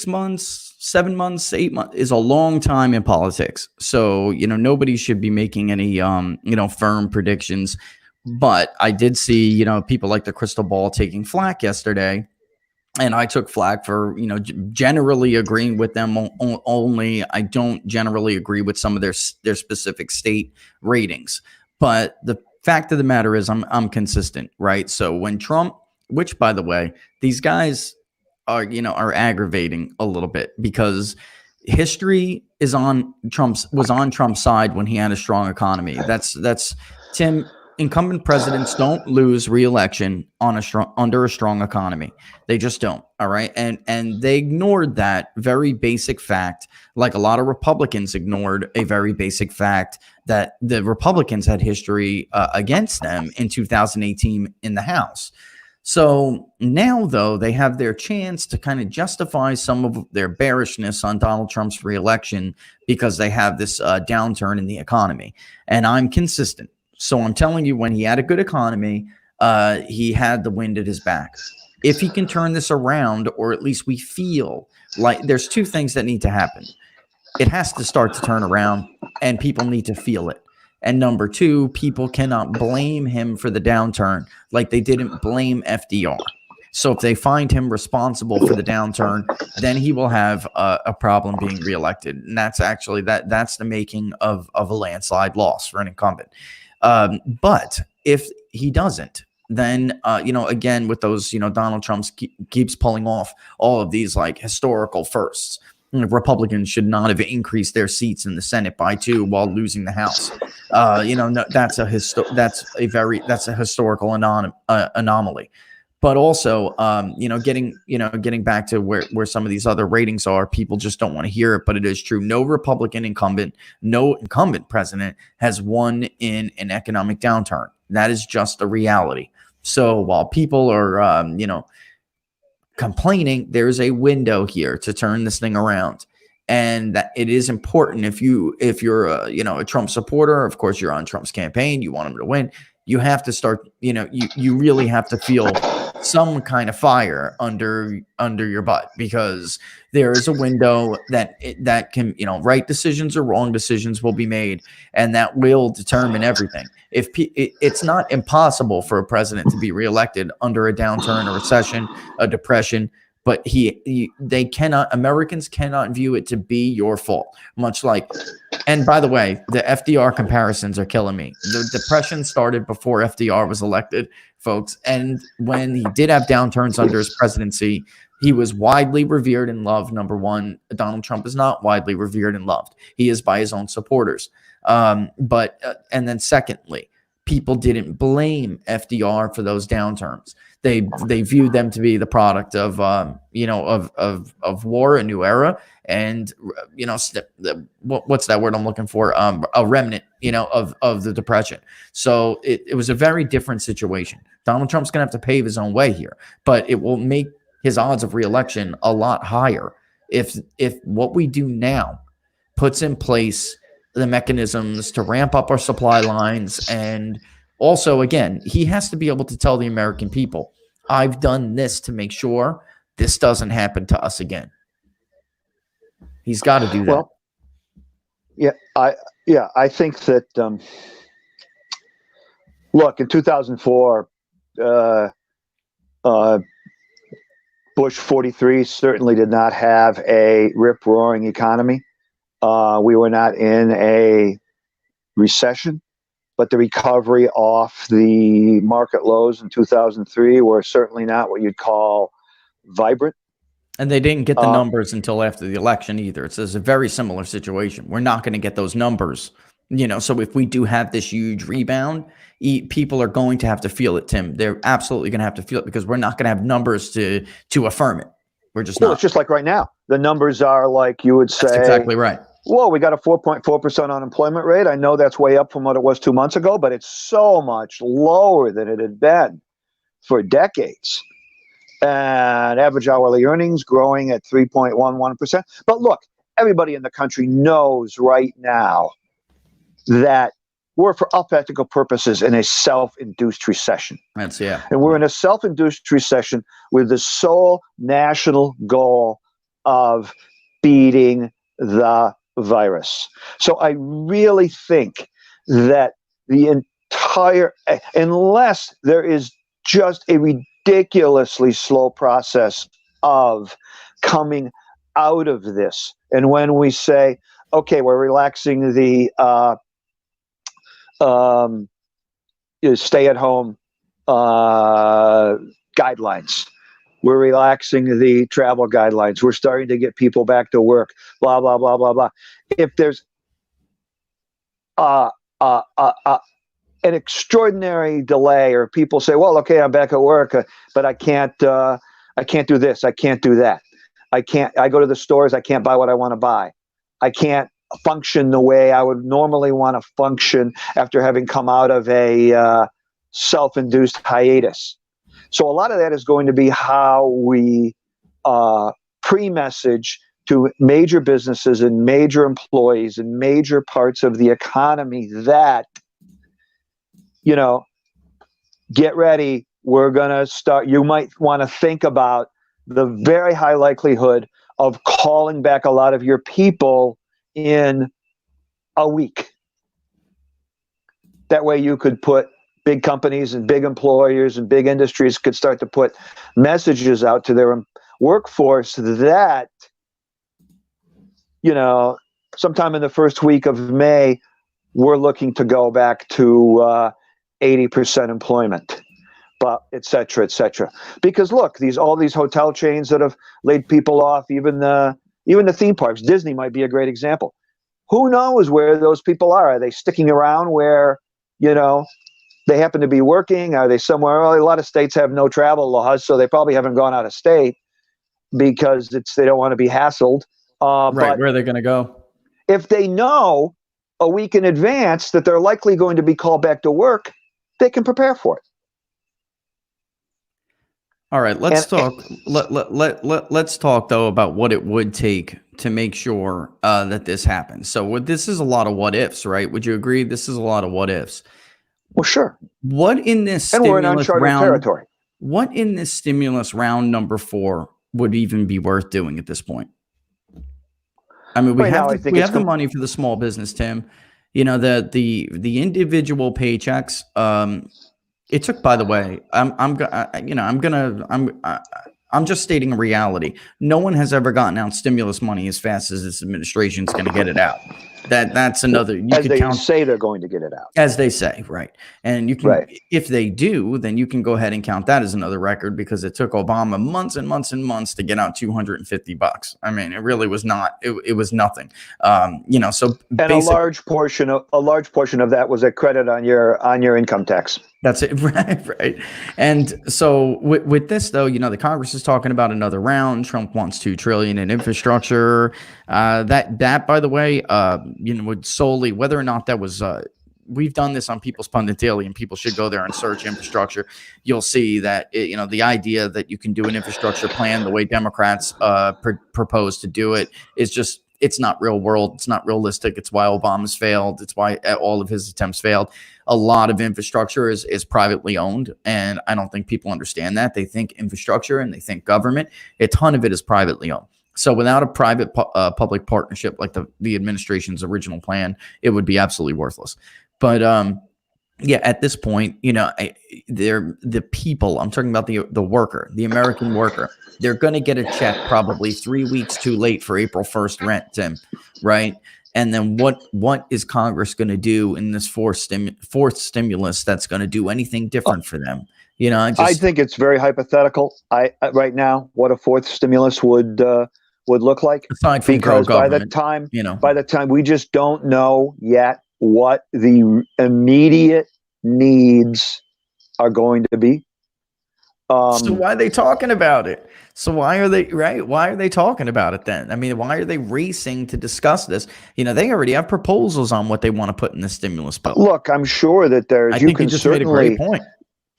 months, 7 months, 8 months is a long time in politics. So, you know, nobody should be making any, you know, firm predictions. But I did see, you know, people like the Crystal Ball taking flack yesterday. And I took flack for, you know, generally agreeing with them only. I don't generally agree with some of their specific state ratings. But the fact of the matter is I'm consistent, right? So when Trump, which by the way, these guys are, you know, are aggravating a little bit because history was on Trump's side when he had a strong economy. That's Tim. Incumbent presidents don't lose re-election under a strong economy. They just don't. All right. And they ignored that very basic fact, like a lot of Republicans ignored a very basic fact that the Republicans had history against them in 2018 in the House. So now, though, they have their chance to kind of justify some of their bearishness on Donald Trump's reelection because they have this downturn in the economy. And I'm consistent. So I'm telling you, when he had a good economy, he had the wind at his back. If he can turn this around, or at least we feel like there's two things that need to happen. It has to start to turn around, and people need to feel it. And number two, people cannot blame him for the downturn like they didn't blame FDR. So if they find him responsible for the downturn, then he will have a problem being reelected. And that's actually that's the making of a landslide loss for an incumbent. But if he doesn't, then, you know, again, with those, you know, Donald Trump keeps pulling off all of these like historical firsts. Republicans should not have increased their seats in the Senate by 2 while losing the House. You know, that's a historical anomaly. But also, you know, getting back to where some of these other ratings are, people just don't want to hear it. But it is true. No Republican incumbent, no incumbent president has won in an economic downturn. That is just a reality. So while people are, you know, complaining, there's a window here to turn this thing around. And that it is important if you're a, you know, a Trump supporter, of course, you're on Trump's campaign, you want him to win. You have to start, you know, you really have to feel some kind of fire under your butt, because there is a window that can, you know, right decisions or wrong decisions will be made, and that will determine everything. It's not impossible for a president to be reelected under a downturn, a recession, a depression, but Americans cannot view it to be your fault, much like. And by the way, the FDR comparisons are killing me. The depression started before FDR was elected, folks. And when he did have downturns under his presidency, he was widely revered and loved. Number one, Donald Trump is not widely revered and loved. He is by his own supporters. And then secondly, people didn't blame FDR for those downturns. They viewed them to be the product of of war, a new era, and what's that word I'm looking for? A remnant, of the depression. So it was a very different situation. Donald Trump's gonna have to pave his own way here, but it will make his odds of reelection a lot higher if what we do now puts in place the mechanisms to ramp up our supply lines. And also, again, he has to be able to tell the American people, I've done this to make sure this doesn't happen to us again. He's got to do that. Well, I think that, look, in 2004, Bush 43 certainly did not have a rip-roaring economy. We were not in a recession, but the recovery off the market lows in 2003 were certainly not what you'd call vibrant. And they didn't get the numbers until after the election either. It's a very similar situation. We're not going to get those numbers, so if we do have this huge rebound, people are going to have to feel it, Tim. They're absolutely going to have to feel it because we're not going to have numbers to affirm it. We're just not. It's just like right now. The numbers are like you would say. That's exactly right. Whoa, we got a 4.4% unemployment rate. I know that's way up from what it was 2 months ago, but it's so much lower than it had been for decades. And average hourly earnings growing at 3.11%. But look, everybody in the country knows right now that we're, for all practical purposes, in a self-induced recession. And we're in a self-induced recession with the sole national goal of beating the virus. So I really think that the entire, unless there is just a ridiculously slow process of coming out of this, and when we say, okay, we're relaxing the stay-at-home guidelines. We're relaxing the travel guidelines. We're starting to get people back to work, blah, blah, blah, blah, blah. If there's an extraordinary delay, or people say, well, okay, I'm back at work, but I can't do this. I can't do that. I go to the stores. I can't buy what I want to buy. I can't function the way I would normally want to function after having come out of a self-induced hiatus. So a lot of that is going to be how we pre-message to major businesses and major employees and major parts of the economy that, get ready. We're going to start. You might want to think about the very high likelihood of calling back a lot of your people in a week. That way you could put big companies and big employers and big industries could start to put messages out to their workforce that, sometime in the first week of May, we're looking to go back to 80% employment, but et cetera, et cetera. Because look, all these hotel chains that have laid people off, even the theme parks, Disney might be a great example. Who knows where those people are? Are they sticking around where, they happen to be working? Are they somewhere? Well, a lot of states have no travel laws, so they probably haven't gone out of state because they don't want to be hassled. Right, but where are they going to go? If they know a week in advance that they're likely going to be called back to work, they can prepare for it. All right, let's talk. Let's talk though about what it would take to make sure that this happens. So this is a lot of what ifs, right? Would you agree? This is a lot of what ifs. Well, sure. What in this and we're in stimulus uncharted round? territory. What in this stimulus round number 4 would even be worth doing at this point? I mean, we have the money for the small business, Tim. The individual paychecks. It took, by the way, I'm just stating a reality. No one has ever gotten out stimulus money as fast as this administration is going to get it out. That's another. Say they're going to get it out. As they say, right? And you can, if they do, then you can go ahead and count that as another record because it took Obama months and months and months to get out $250. I mean, it really was not. It was nothing. So and a large portion of that was a credit on your income tax. That's it, right. And so with this, though, the Congress is talking about another round. Trump wants $2 trillion in infrastructure. That, by the way, would solely whether or not that was. We've done this on People's Pundit Daily, and people should go there and search infrastructure. You'll see that the idea that you can do an infrastructure plan the way Democrats propose to do it is just. It's not real world. It's not realistic. It's why Obama's failed. It's why all of his attempts failed. A lot of infrastructure is privately owned, and I don't think people understand that. They think infrastructure and they think government. A ton of it is privately owned. So without a private public partnership like the administration's original plan, it would be absolutely worthless. But at this point, they're the people. I'm talking about the worker, the American worker. They're going to get a check probably 3 weeks too late for April 1st rent, Tim, right? And then what is Congress going to do in this fourth stimulus that's going to do anything different for them? You know, I think it's very hypothetical. Right now, what a fourth stimulus would look like, aside from because government, by the time we just don't know yet what the immediate needs are going to be. So why are they talking about it? So why are they Why are they talking about it then? I mean, why are they racing to discuss this? You know, they already have proposals on what they want to put in the stimulus bill. Look, I'm sure that I think you just made a great point.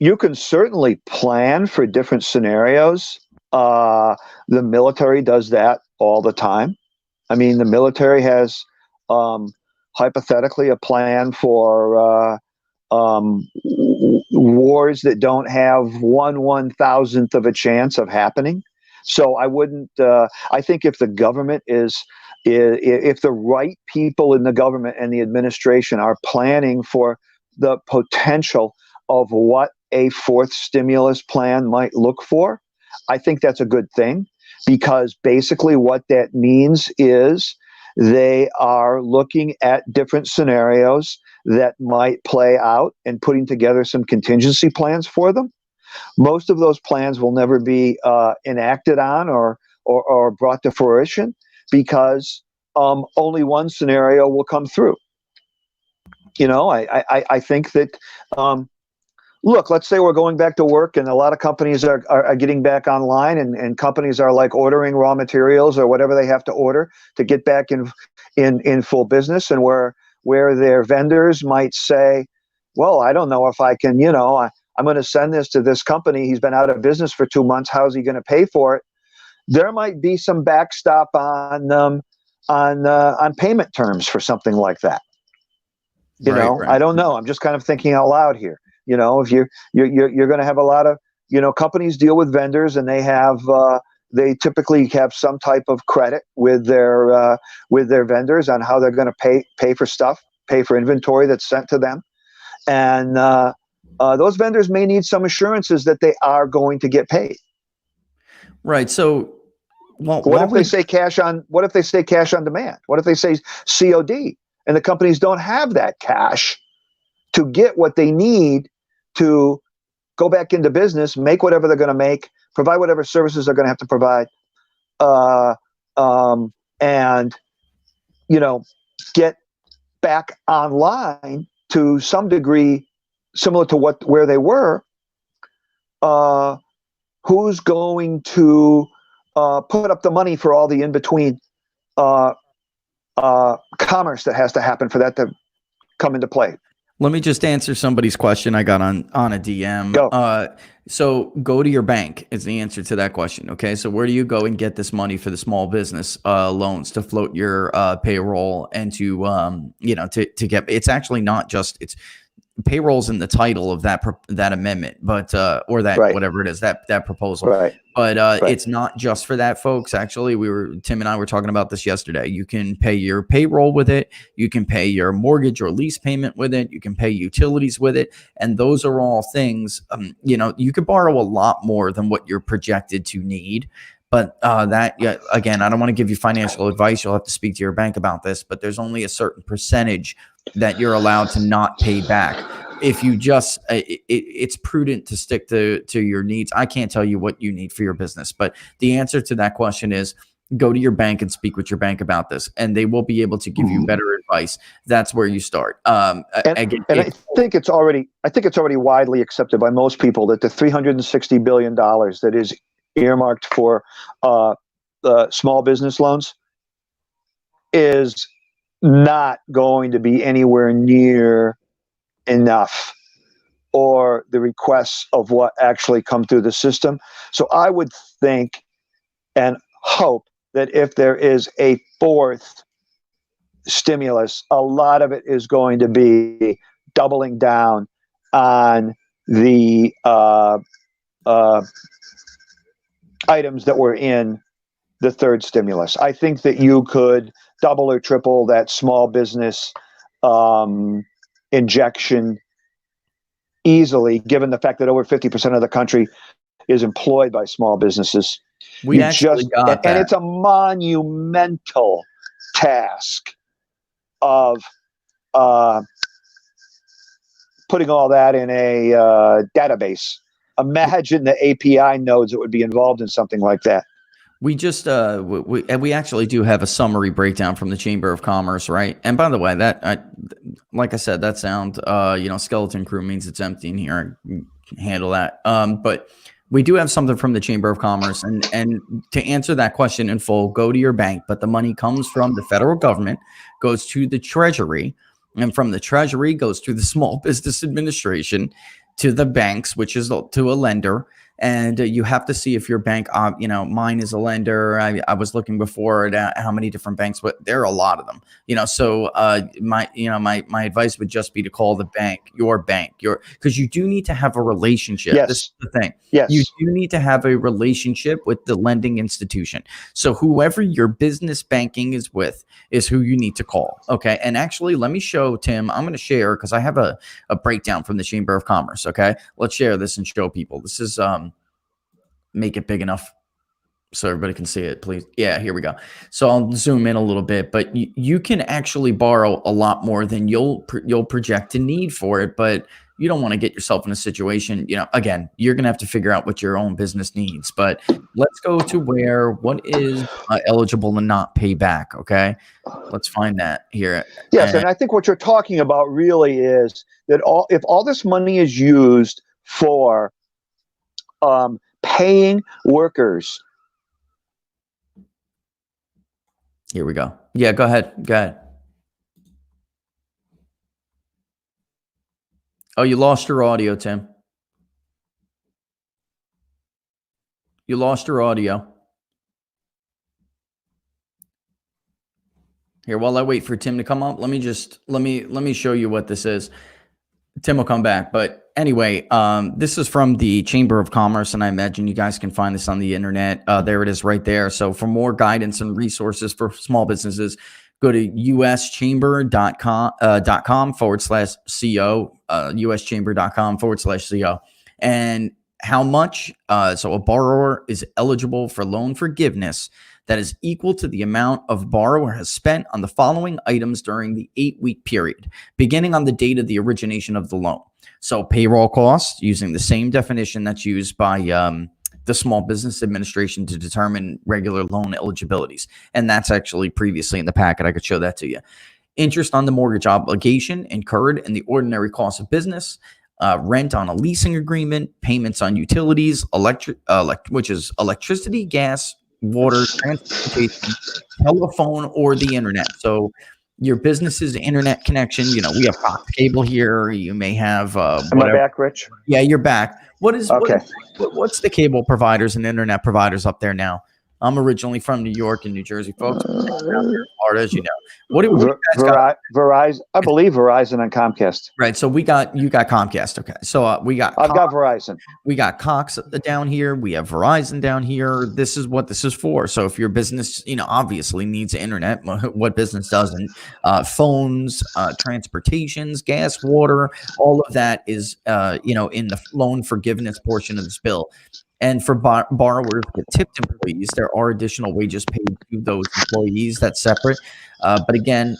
You can certainly plan for different scenarios. The military does that all the time. I mean, the military has hypothetically a plan for wars that don't have 1/1000th of a chance of happening. So I wouldn't. I think if the government if the right people in the government and the administration are planning for the potential of what a fourth stimulus plan might look for, I think that's a good thing, because basically what that means is they are looking at different scenarios that might play out and putting together some contingency plans for them. Most of those plans will never be enacted on or brought to fruition, because only one scenario will come through. You know, I think that, look, let's say we're going back to work and a lot of companies are getting back online, and companies are like ordering raw materials or whatever they have to order to get back in full business, and where their vendors might say, well, I don't know if I can, I'm going to send this to this company. He's been out of business for 2 months. How's he going to pay for it? There might be some backstop on payment terms for something like that. Right. I don't know. I'm just kind of thinking out loud here. If you're going to have a lot of, companies deal with vendors, and they typically have some type of credit with their vendors on how they're going to pay for stuff, pay for inventory that's sent to them. And those vendors may need some assurances that they are going to get paid. Right. So, what if they say cash on demand? What if they say COD, and the companies don't have that cash to get what they need to go back into business, make whatever they're going to make, provide whatever services they're going to have to provide, and get back online to some degree similar to where they were. Who's going to put up the money for all the in-between commerce that has to happen for that to come into play? Let me just answer somebody's question I got on a DM. Go. So go to your bank is the answer to that question. Okay. So where do you go and get this money for the small business loans to float your payroll and to get, it's actually not just, it's payroll's in the title of that amendment, but or that right. whatever it is, that proposal. Right. But right. It's not just for that, folks. Actually, Tim and I were talking about this yesterday. You can pay your payroll with it. You can pay your mortgage or lease payment with it. You can pay utilities with it. And those are all things, you could borrow a lot more than what you're projected to need. But again, I don't want to give you financial advice. You'll have to speak to your bank about this, but there's only a certain percentage that you're allowed to not pay back. If you just, it's prudent to stick to your needs. I can't tell you what you need for your business, but the answer to that question is go to your bank and speak with your bank about this, and they will be able to give you better advice. That's where you start. I think it's already widely accepted by most people that the $360 billion that is earmarked for small business loans is not going to be anywhere near enough, or the requests of what actually come through the system. So I would think and hope that if there is a fourth stimulus, a lot of it is going to be doubling down on the items that were in the third stimulus. I think that you could double or triple that small business injection easily, given the fact that over 50% of the country is employed by small businesses. We actually got that. And it's a monumental task of putting all that in a database imagine the API nodes that would be involved in something like that. We just we actually do have a summary breakdown from the Chamber of Commerce, right? And by the way, like I said, that sound skeleton crew means it's empty in here. Handle that. But we do have something from the Chamber of Commerce, and to answer that question in full, go to your bank, but the money comes from the federal government, goes to the Treasury, and from the Treasury goes to the Small Business Administration, to the banks, which is to a lender. And you have to see if your bank, mine is a lender. I was looking before at how many different banks, but there are a lot of them, so my advice would just be to call the bank, because you do need to have a relationship. Yes. This is the thing. Yes. You do need to have a relationship with the lending institution. So whoever your business banking is with is who you need to call. Okay. And actually, let me show Tim, I'm going to share, because I have a breakdown from the Chamber of Commerce. Okay. Let's share this and show people. This is, make it big enough so everybody can see it, please. Yeah, here we go. So I'll zoom in a little bit, but you can actually borrow a lot more than you'll project to need for it, but you don't want to get yourself in a situation, again, you're going to have to figure out what your own business needs. But let's go to what is eligible to not pay back. Okay. Let's find that here. Yes. And I think what you're talking about really is that if all this money is used for, paying workers. Here we go. Yeah, go ahead. Oh, you lost your audio, Tim. You lost your audio. Here, while I wait for Tim to come up, let me show you what this is. Tim will come back, but anyway, this is from the Chamber of Commerce, and I imagine you guys can find this on the internet. There it is right there. So for more guidance and resources for small businesses, go to uschamber.com/co, uschamber.com/co. And how much? So a borrower is eligible for loan forgiveness that is equal to the amount of borrower has spent on the following items during the 8-week period, beginning on the date of the origination of the loan. So payroll costs, using the same definition that's used by the Small Business Administration to determine regular loan eligibilities. And that's actually previously in the packet. I could show that to you. Interest on the mortgage obligation incurred in the ordinary cost of business, rent on a leasing agreement, payments on utilities, which is electricity, gas, water, transportation, telephone, or the internet. So your business's internet connection, we have Fox cable here. You may have Am I back, Rich? Yeah, you're back. What's the cable providers and internet providers up there now? I'm originally from New York and New Jersey, folks. Florida, as you know. What do you guys got? Verizon, I believe Verizon and Comcast. Right. So you got Comcast. Okay. So I've got Verizon. We got Cox down here. We have Verizon down here. This is what this is for. So if your business, obviously needs internet, what business doesn't? Phones, transportations, gas, water, all of that is, in the loan forgiveness portion of this bill. And for borrowers with tipped employees, there are additional wages paid to those employees. That's separate. But again,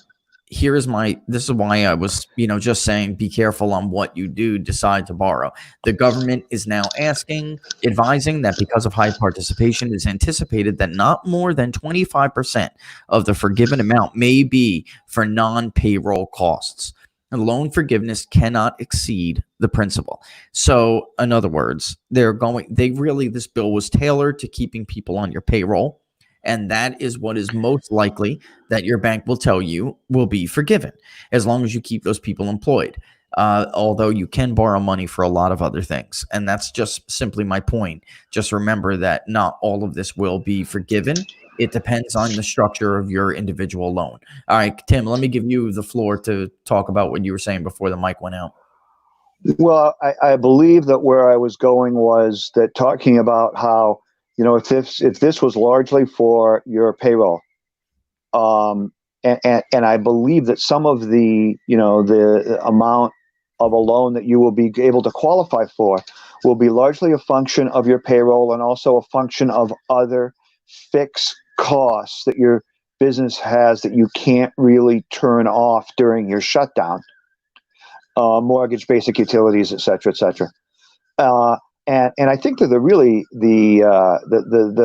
this is why I was, just saying, be careful on what you decide to borrow. The government is now advising that because of high participation, it is anticipated that not more than 25% of the forgiven amount may be for non-payroll costs. And loan forgiveness cannot exceed the principal. So in other words, this bill was tailored to keeping people on your payroll. And that is what is most likely that your bank will tell you will be forgiven, as long as you keep those people employed. Although you can borrow money for a lot of other things. And that's just simply my point. Just remember that not all of this will be forgiven. It depends on the structure of your individual loan. All right, Tim, let me give you the floor to talk about what you were saying before the mic went out. Well, I believe that where I was going was that talking about how, if this was largely for your payroll, and I believe that some of the amount of a loan that you will be able to qualify for will be largely a function of your payroll and also a function of other fixed costs that your business has that you can't really turn off during your shutdown. Mortgage, basic utilities, et cetera, et cetera. And I think that the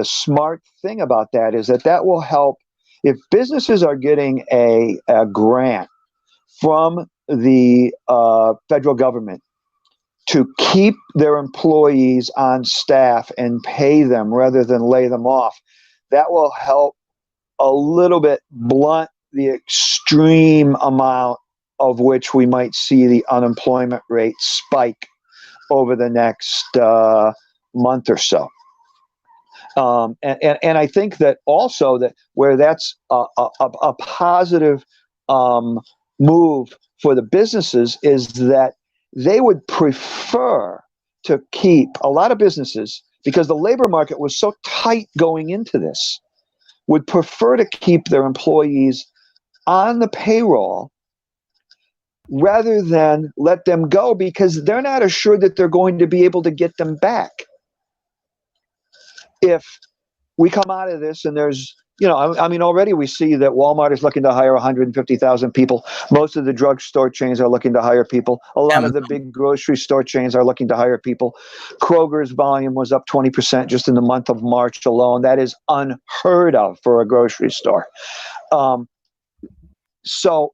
smart thing about that is that will help if businesses are getting a grant from the federal government to keep their employees on staff and pay them rather than lay them off. That will help a little bit blunt the extreme amount of which we might see the unemployment rate spike over the next month or so. And I think that also that where that's a positive move for the businesses is that they would prefer to keep a lot of businesses, because the labor market was so tight going into this, would prefer to keep their employees on the payroll rather than let them go, because they're not assured that they're going to be able to get them back. If we come out of this and there's, I mean, already we see that Walmart is looking to hire 150,000 people. Most of the drugstore chains are looking to hire people. A lot of the big grocery store chains are looking to hire people. Kroger's volume was up 20% just in the month of March alone. That is unheard of for a grocery store. So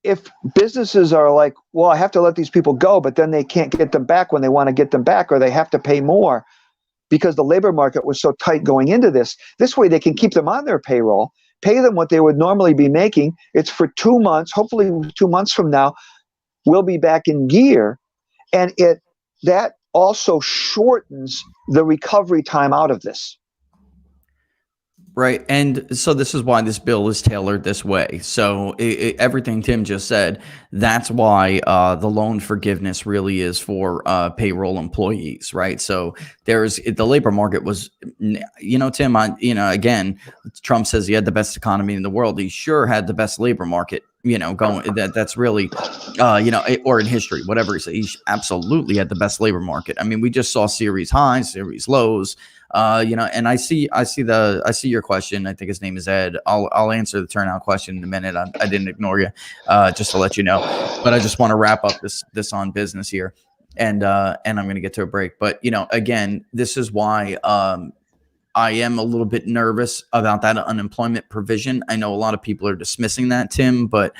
if businesses are like, well, I have to let these people go, but then they can't get them back when they want to get them back, or they have to pay more, because the labor market was so tight going into this. This way they can keep them on their payroll, pay them what they would normally be making. It's for 2 months. Hopefully 2 months from now, we'll be back in gear. And that also shortens the recovery time out of this. Right. And so this is why this bill is tailored this way. So everything Tim just said, that's why the loan forgiveness really is for payroll employees. Right. So the labor market was, Tim, again, Trump says he had the best economy in the world. He sure had the best labor market, going that's really, or in history, whatever he said. He absolutely had the best labor market. I mean, we just saw series highs, series lows. And I see your question. I think his name is Ed. I'll answer the turnout question in a minute. I didn't ignore you, just to let you know, but I just want to wrap up this on business here. And I'm going to get to a break, but again, this is why, I am a little bit nervous about that unemployment provision. I know a lot of people are dismissing that, Tim, but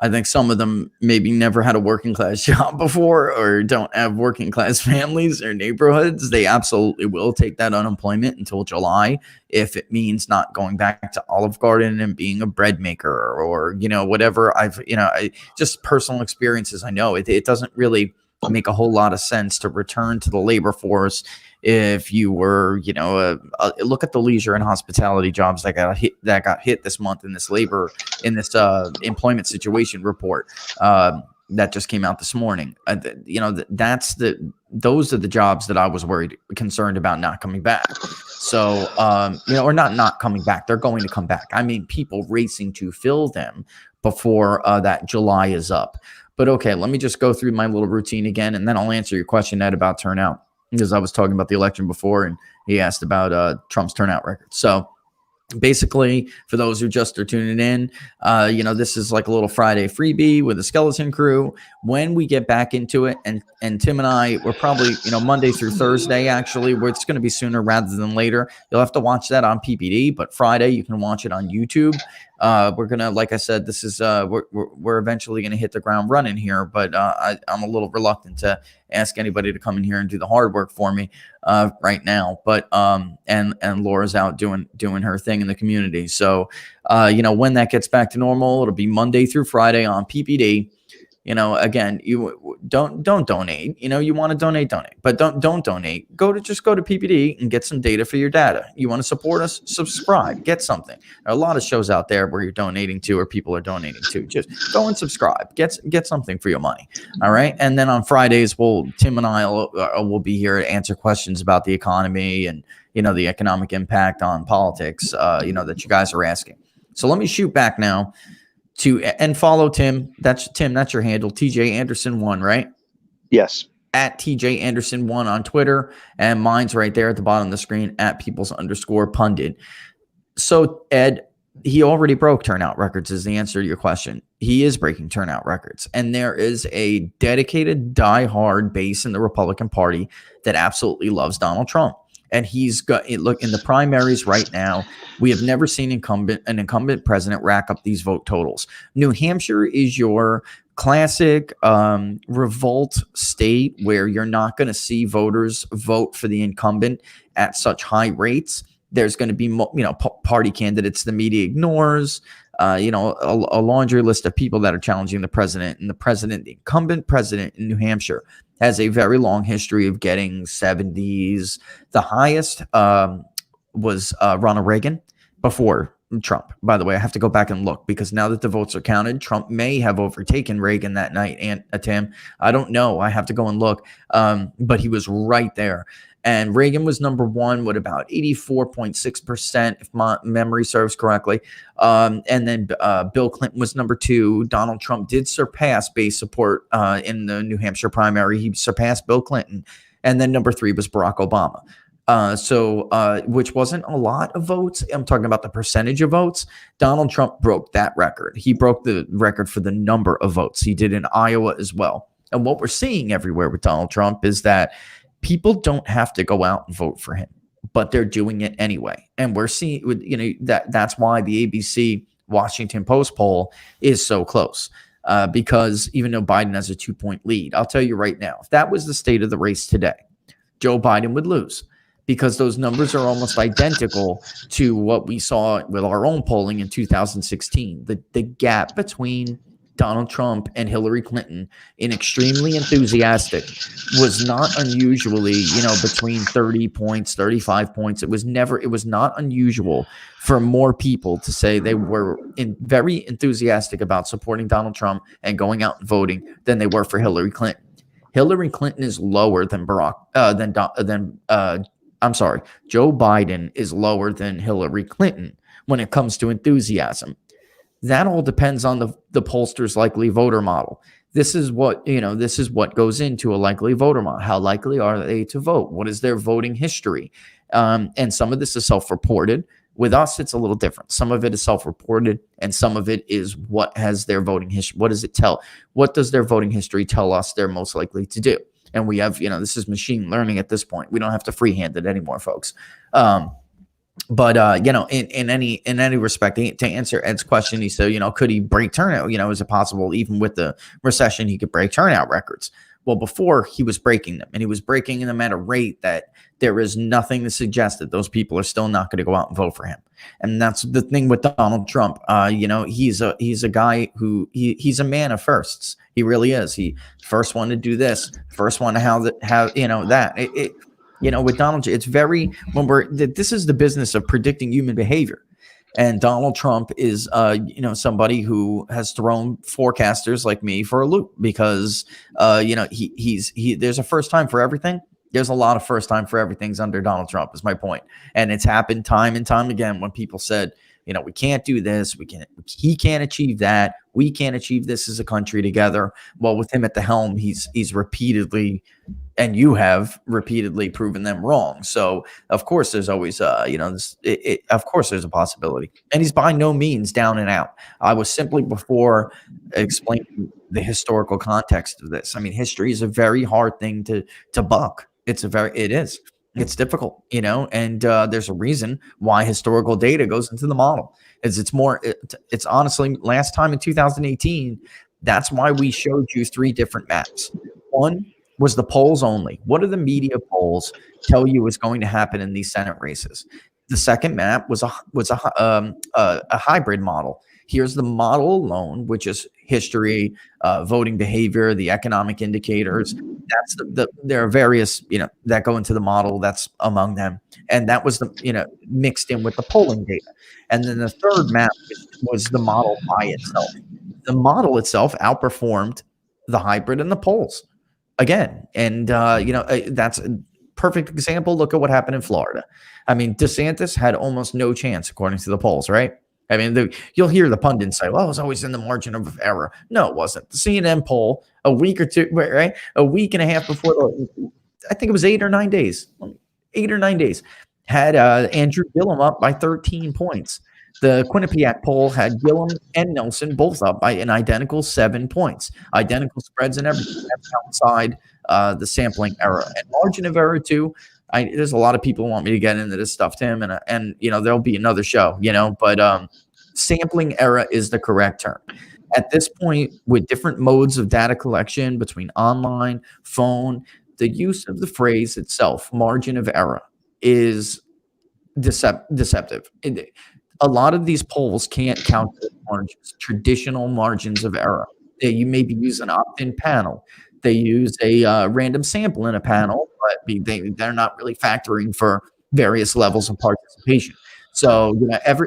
I think some of them maybe never had a working class job before, or don't have working class families or neighborhoods. They absolutely will take that unemployment until July if it means not going back to Olive Garden and being a bread maker or whatever. Just personal experiences. I know it doesn't really make a whole lot of sense to return to the labor force if you were, look at the leisure and hospitality jobs that got hit this month in this employment situation report that just came out this morning. Those are the jobs that I was concerned about not coming back. So, or not coming back. They're going to come back. I mean, people racing to fill them before that July is up. But okay, let me just go through my little routine again, and then I'll answer your question, Ed, about turnout, because I was talking about the election before, and he asked about Trump's turnout record. So basically, for those who just are tuning in, this is like a little Friday freebie with a skeleton crew. When we get back into it, and Tim and I, we're probably, Monday through Thursday, actually, where it's going to be sooner rather than later. You'll have to watch that on PPD, but Friday you can watch it on YouTube. We're going to, like I said, this is, we're eventually going to hit the ground running here, but I'm a little reluctant to ask anybody to come in here and do the hard work for me right now. But, and Laura's out doing her thing in the community. So, when that gets back to normal, it'll be Monday through Friday on PPD. Again, you don't donate. You want to donate, but don't donate. Just go to PPD and get some data for your data. You want to support us? Subscribe. Get something. There are a lot of shows out there where you're donating to, or people are donating to. Just go and subscribe. Get something for your money. All right. And then on Fridays, Tim and I will be here to answer questions about the economy and the economic impact on politics. That you guys are asking. So let me shoot back now. And follow Tim. That's your handle, TJ Anderson 1, right? Yes. At TJ Anderson 1 on Twitter, and mine's right there at the bottom of the screen at peoples_pundit. So Ed, he already broke turnout records is the answer to your question. He is breaking turnout records. And there is a dedicated, diehard base in the Republican Party that absolutely loves Donald Trump. And he's got look in the primaries right now. We have never seen an incumbent president rack up these vote totals. New Hampshire is your classic revolt state where you're not going to see voters vote for the incumbent at such high rates. There's going to be, party candidates the media ignores, a laundry list of people that are challenging the president. And the incumbent president in New Hampshire, has a very long history of getting 70s. The highest was Ronald Reagan before Trump. By the way, I have to go back and look because now that the votes are counted, Trump may have overtaken Reagan that night. And Tim, I don't know. I have to go and look. But he was right there. And Reagan was number one with about 84.6%, if my memory serves correctly. And then Bill Clinton was number two. Donald Trump did surpass base support in the New Hampshire primary. He surpassed Bill Clinton. And then number three was Barack Obama. Which wasn't a lot of votes. I'm talking about the percentage of votes. Donald Trump broke that record. He broke the record for the number of votes. He did in Iowa as well. And what we're seeing everywhere with Donald Trump is that people don't have to go out and vote for him, but they're doing it anyway. And we're seeing, that's why the ABC Washington Post poll is so close. Because even though Biden has a 2-point lead, I'll tell you right now, if that was the state of the race today, Joe Biden would lose because those numbers are almost identical to what we saw with our own polling in 2016. The gap between Donald Trump and Hillary Clinton in extremely enthusiastic was not unusually, between 30 points, 35 points. It was not unusual for more people to say they were very enthusiastic about supporting Donald Trump and going out and voting than they were for Hillary Clinton. Hillary Clinton is lower than Joe Biden is lower than Hillary Clinton when it comes to enthusiasm. That all depends on the pollster's likely voter model. This is what goes into a likely voter model. How likely are they to vote? What is their voting history? And some of this is self-reported. With us, it's a little different. Some of it is self-reported, and some of it is what has their voting history. What does it tell? What does their voting history tell us they're most likely to do? And we have, this is machine learning at this point. We don't have to freehand it anymore, folks. But in any respect, to answer Ed's question, he said, could he break turnout? Is it possible even with the recession he could break turnout records? Well, before he was breaking them, and he was breaking them at a rate that there is nothing to suggest that those people are still not going to go out and vote for him. And that's the thing with Donald Trump. He's a guy who he's a man of firsts. He really is. He first one to do this, first one to have that. With Donald, it's this is the business of predicting human behavior. And Donald Trump is, somebody who has thrown forecasters like me for a loop because, there's a first time for everything. There's a lot of first time for everything's under Donald Trump is my point. And it's happened time and time again when people said, we can't do this. He can't achieve that. We can't achieve this as a country together. Well, with him at the helm, he's repeatedly, and you have repeatedly proven them wrong. So of course there's always, of course there's a possibility, and he's by no means down and out. I was simply before explaining the historical context of this. I mean, history is a very hard thing to buck. It is. It's difficult, and there's a reason why historical data goes into the model. It's honestly last time in 2018. That's why we showed you 3 different maps. One was the polls only. What do the media polls tell you is going to happen in these Senate races? The second map was a hybrid model. Here's the model alone, which is history, voting behavior, the economic indicators. That's there are various, that go into the model. That's among them. And that was mixed in with the polling data. And then the third map was the model by itself. The model itself outperformed the hybrid and the polls again. And, that's a perfect example. Look at what happened in Florida. I mean, DeSantis had almost no chance according to the polls, right? I mean, you'll hear the pundits say, well, it was always in the margin of error. No, it wasn't. The CNN poll a week or two, right? A week and a half before, I think it was 8 or 9 days, had Andrew Gillum up by 13 points. The Quinnipiac poll had Gillum and Nelson both up by an identical 7 points, identical spreads and everything. That's outside the sampling error and margin of error too. There's a lot of people who want me to get into this stuff, Tim, and there'll be another show, but sampling error is the correct term. At this point, with different modes of data collection between online, phone, the use of the phrase itself, margin of error, is deceptive. A lot of these polls can't count margins, traditional margins of error. You maybe use an opt-in panel. They use a random sample in a panel, but they're not really factoring for various levels of participation. So,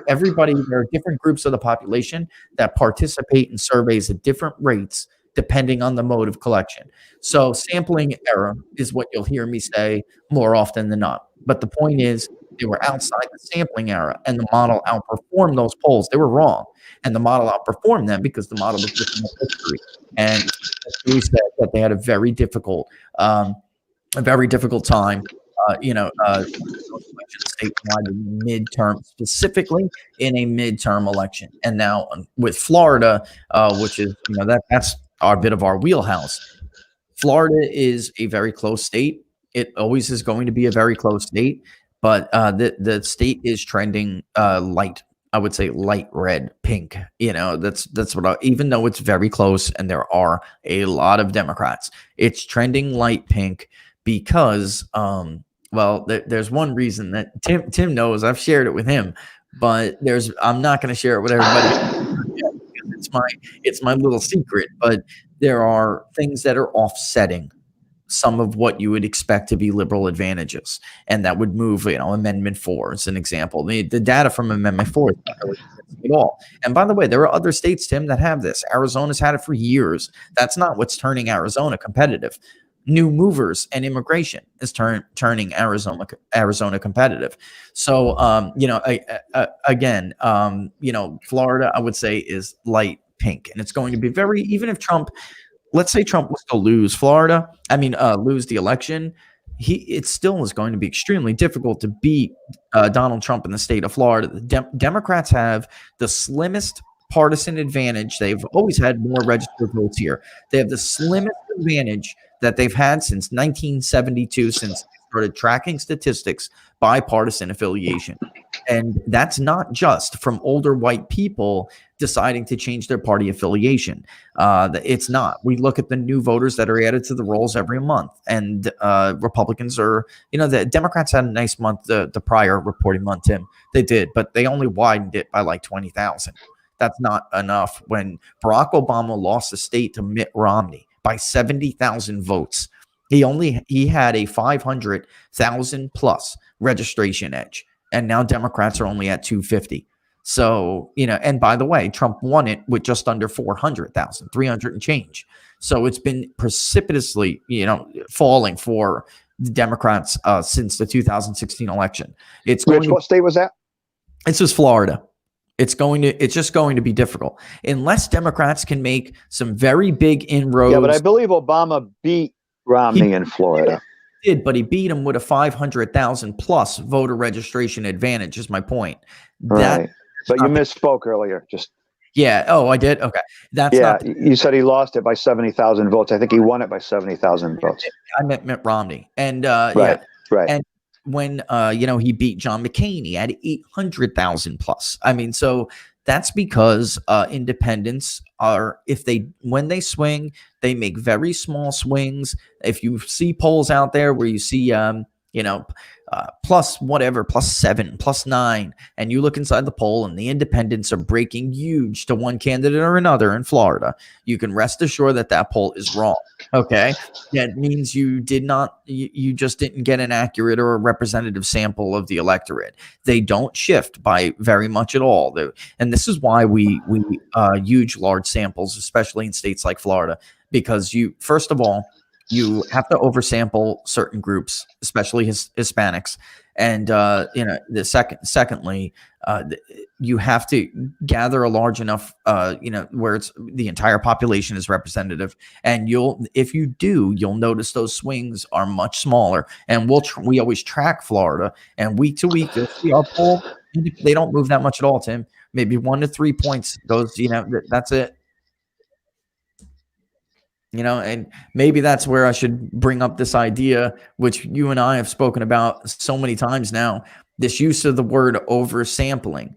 everybody, there are different groups of the population that participate in surveys at different rates depending on the mode of collection. So sampling error is what you'll hear me say more often than not. But the point is, they were outside the sampling error, and the model outperformed those polls. They were wrong, and the model outperformed them because the model was looking at history. And history said that they had a very difficult time. Statewide in midterm, specifically in a midterm election. And now with Florida, which is that's our bit of our wheelhouse. Florida is a very close state. It always is going to be a very close state, but the state is trending light. I would say light red, pink. That's what. Even though it's very close, and there are a lot of Democrats, it's trending light pink because there's one reason that Tim knows. I've shared it with him, but I'm not going to share it with everybody. It's my little secret, but there are things that are offsetting some of what you would expect to be liberal advantages, and that would move, Amendment 4 is an example. The data from Amendment 4 is not really at all. And by the way, there are other states, Tim, that have this. Arizona's had it for years. That's not what's turning Arizona competitive. New movers and immigration is turning Arizona competitive. So, Florida, I would say, is light pink, and it's going to be even if Trump, let's say Trump was to lose lose the election, it still is going to be extremely difficult to beat Donald Trump in the state of Florida. The Democrats have the slimmest partisan advantage. They've always had more registered votes here. They have the slimmest advantage that they've had since 1972, since they started tracking statistics by partisan affiliation. And that's not just from older white people deciding to change their party affiliation. It's not. We look at the new voters that are added to the rolls every month, and Republicans are, the Democrats had a nice month the prior reporting month, Tim. They did, but they only widened it by like 20,000. That's not enough. When Barack Obama lost the state to Mitt Romney by 70,000 votes, he had a 500,000 plus registration edge, and now Democrats are only at 250. So, and by the way, Trump won it with just under 400,000, 300 and change. So it's been precipitously, falling for the Democrats since the 2016 election. What state was that? It's just Florida. It's just going to be difficult unless Democrats can make some very big inroads. Yeah, but I believe Obama beat Romney in Florida. He did, but he beat him with a 500,000 plus voter registration advantage, is my point. Right. But you misspoke earlier. Yeah. Oh, I did? Okay. You said he lost it by 70,000 votes. I think he won it by 70,000 votes. I meant Mitt Romney. And Right. And when he beat John McCain, he had 800,000 plus. So that's because independents when they swing, they make very small swings. If you see polls out there where you see plus whatever, +7, +9, and you look inside the poll and the independents are breaking huge to one candidate or another in Florida, you can rest assured that poll is wrong. Okay. That means you just didn't get an accurate or a representative sample of the electorate. They don't shift by very much at all. And this is why we use large samples, especially in states like Florida, because first of all, you have to oversample certain groups, especially Hispanics. And secondly, you have to gather a large enough, where it's the entire population is representative, and if you do, you'll notice those swings are much smaller. And we always track Florida, and week to week you'll see our poll. They don't move that much at all, Tim. Maybe 1 to 3 points goes. That's it. And maybe that's where I should bring up this idea, which you and I have spoken about so many times now, this use of the word oversampling.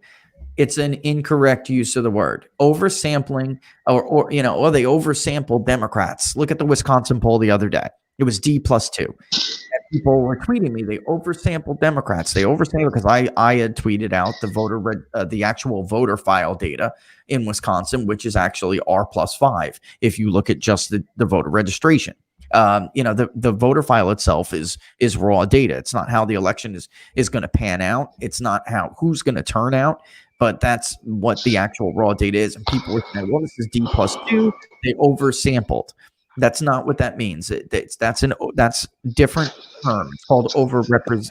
It's an incorrect use of the word. Oversampling, or they oversampled Democrats. Look at the Wisconsin poll the other day. It was D+2. And people were tweeting me, they oversampled Democrats. They oversampled because I had tweeted out the actual voter file data in Wisconsin, which is actually R+5 if you look at just the voter registration. The voter file itself is raw data. It's not how the election is going to pan out. It's not who's going to turn out, but that's what the actual raw data is. And people were saying, well, this is D+2. They oversampled. That's not what that means. That's different term. It's called overrepresentation.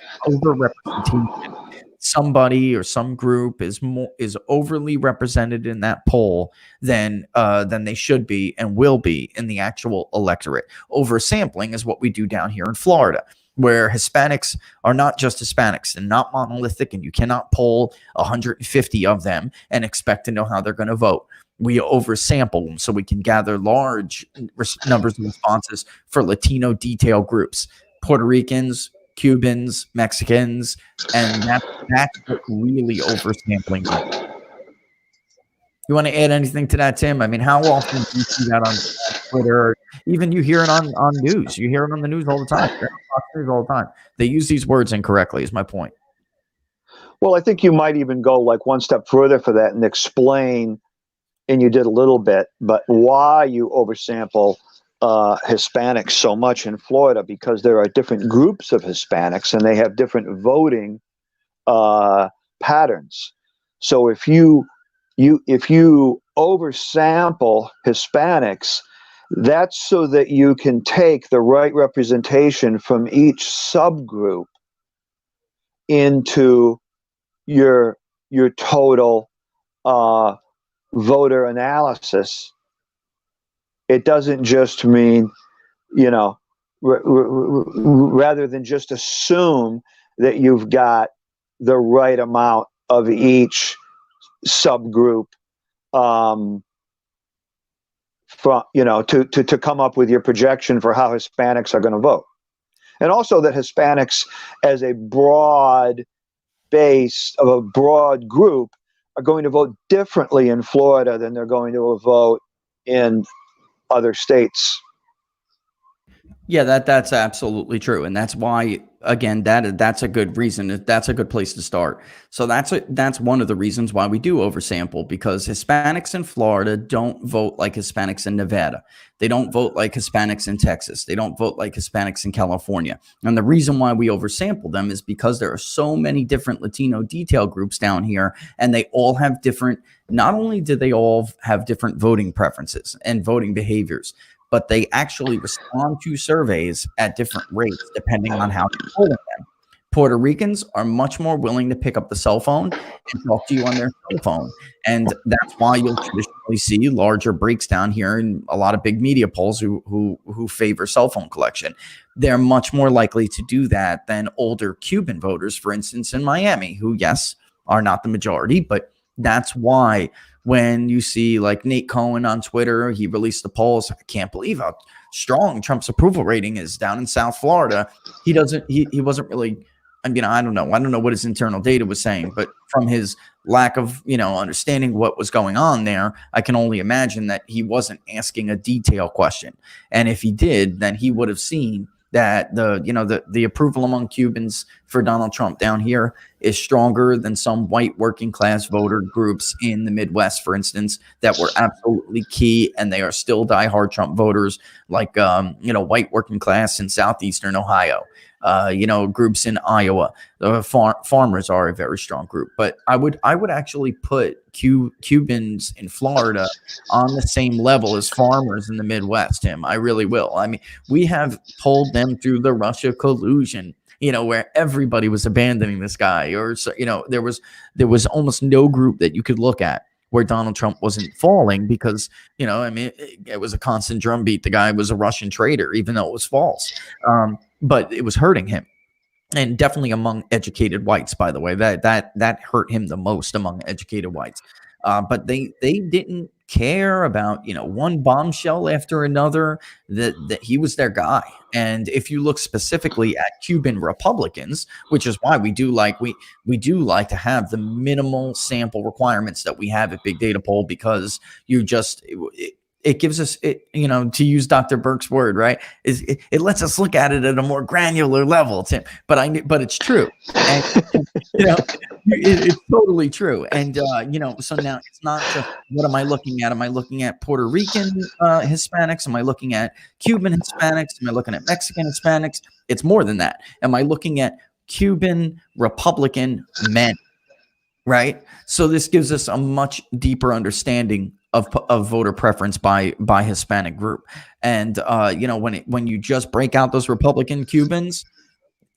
Somebody or some group is overly represented in that poll than they should be and will be in the actual electorate. Oversampling is what we do down here in Florida, where Hispanics are not just Hispanics and not monolithic, and you cannot poll 150 of them and expect to know how they're going to vote. We oversample them so we can gather large numbers of responses for Latino detail groups, Puerto Ricans, Cubans, Mexicans, and that's what really oversampling is. You want to add anything to that, Tim? I mean, how often do you see that on Twitter? Even you hear it on news. You hear it on the news all the time. All the time. They use these words incorrectly, is my point. Well, I think you might even go like one step further for that and explain, and you did a little bit, but why you oversample Hispanics so much in Florida, because there are different groups of Hispanics and they have different voting patterns. So if you oversample Hispanics, that's so that you can take the right representation from each subgroup into your total voter analysis. It doesn't just mean, rather than just assume that you've got the right amount of each subgroup, to come up with your projection for how Hispanics are going to vote. And also that Hispanics as a broad base of a broad group are going to vote differently in Florida than they're going to vote in other states. Yeah, that's absolutely true, and that's why, again, that's a good reason. That's a good place to start. So that's one of the reasons why we do oversample, because Hispanics in Florida don't vote like Hispanics in Nevada. They don't vote like Hispanics in Texas. They don't vote like Hispanics in California. And the reason why we oversample them is because there are so many different Latino detail groups down here, and they all have different. Not only do they all have different voting preferences and voting behaviors, but they actually respond to surveys at different rates depending on how you're polling them. Puerto Ricans are much more willing to pick up the cell phone and talk to you on their cell phone. And that's why you'll traditionally see larger breaks down here in a lot of big media polls who favor cell phone collection. They're much more likely to do that than older Cuban voters, for instance, in Miami, who, yes, are not the majority, but that's why when you see like Nate Cohen on Twitter, he released the polls. I can't believe how strong Trump's approval rating is down in South Florida. He wasn't really, I don't know what his internal data was saying, but from his lack of, understanding what was going on there, I can only imagine that he wasn't asking a detailed question. And if he did, then he would have seen that the approval among Cubans for Donald Trump down here is stronger than some white working class voter groups in the Midwest, for instance, that were absolutely key, and they are still diehard Trump voters, like white working class in southeastern Ohio. Groups in Iowa. Farmers are a very strong group, but I would actually put Cubans in Florida on the same level as farmers in the Midwest, Tim. I really will. I mean, we have pulled them through the Russia collusion where everybody was abandoning this guy, or there was almost no group that you could look at where Donald Trump wasn't falling because, I mean, it was a constant drumbeat. The guy was a Russian traitor, even though it was false. But it was hurting him. And definitely among educated whites, by the way, that hurt him the most among educated whites. But they didn't care about one bombshell after another, that he was their guy. And if you look specifically at Cuban Republicans, which is why we do like to have the minimal sample requirements that we have at Big Data Poll, because it gives us, to use Dr. Burke's word, right? It lets us look at it at a more granular level, Tim. But it's true, and it's totally true. And so now it's not just what am I looking at? Am I looking at Puerto Rican Hispanics? Am I looking at Cuban Hispanics? Am I looking at Mexican Hispanics? It's more than that. Am I looking at Cuban Republican men? Right. So this gives us a much deeper understanding of voter preference by Hispanic group. And, when you just break out those Republican Cubans,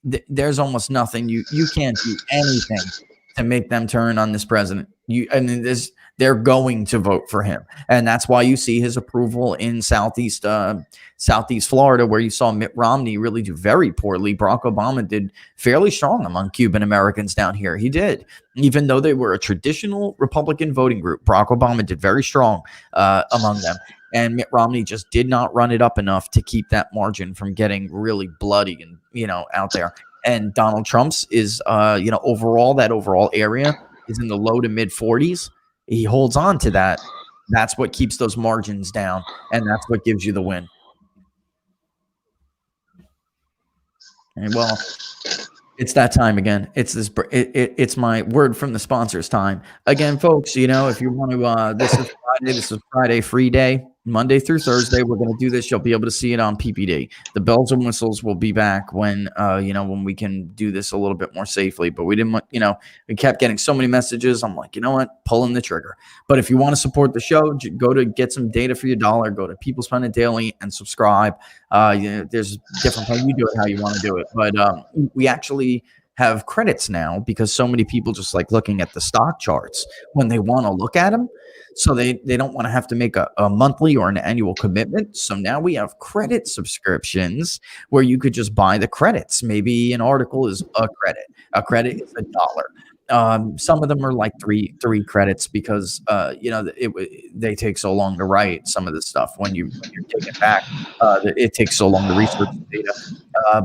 there's almost nothing. You can't do anything to make them turn on this president. They're going to vote for him. And that's why you see his approval in Southeast Florida, where you saw Mitt Romney really do very poorly. Barack Obama did fairly strong among Cuban Americans down here. He did. Even though they were a traditional Republican voting group, Barack Obama did very strong among them. And Mitt Romney just did not run it up enough to keep that margin from getting really bloody and, out there. And Donald Trump's is, overall area is in the low to mid 40s. He holds on to that. That's what keeps those margins down, and that's what gives you the win. And well, it's that time again. It's my word from the sponsors time again, folks. If you want to, this is Friday free day. Monday through Thursday, we're going to do this. You'll be able to see it on PPD. The bells and whistles will be back when we can do this a little bit more safely. But we didn't want, we kept getting so many messages. I'm like, pulling the trigger. But if you want to support the show, go to get some data for your dollar. Go to People Spend It Daily and subscribe. There's different ways you do it, how you want to do it. But we actually have credits now because so many people just like looking at the stock charts when they want to look at them. So they don't want to have to make a monthly or an annual commitment. So now we have credit subscriptions where you could just buy the credits. Maybe an article is a credit. A credit is $1. Some of them are like three credits because they take so long to write some of this stuff. When you take it back, it takes so long to research the data.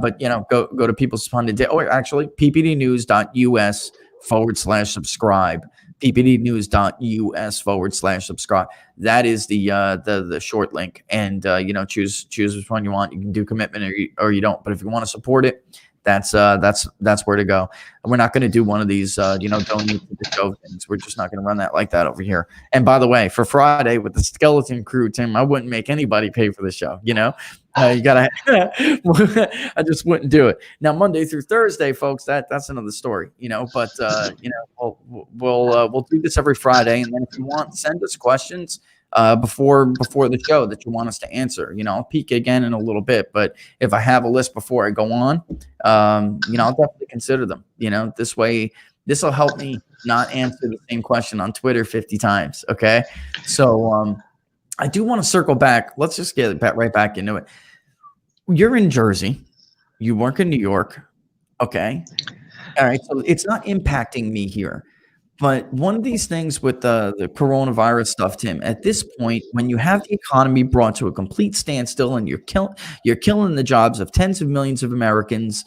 But go to People's Pundit, or actually ppdnews.us/subscribe. ppdnews.us/subscribe. That is the short link, and choose which one you want. You can do commitment or you don't. But if you want to support it, that's where to go. And we're not going to do one of these donate to the show things. We're just not going to run that like that over here. And by the way, for Friday with the skeleton crew, Tim, I wouldn't make anybody pay for the show. You gotta. I just wouldn't do it. Now Monday through Thursday, folks, that's another story. But we'll do this every Friday, and then if you want, send us questions before the show that you want us to answer. I'll peek again in a little bit, but if I have a list before I go on, I'll definitely consider them. This way, this will help me not answer the same question on Twitter 50 times. Okay. So, I do want to circle back. Let's just get right back into it. You're in Jersey. You work in New York. Okay. All right. So it's not impacting me here. But one of these things with the coronavirus stuff, Tim, at this point, when you have the economy brought to a complete standstill and you're killing the jobs of tens of millions of Americans,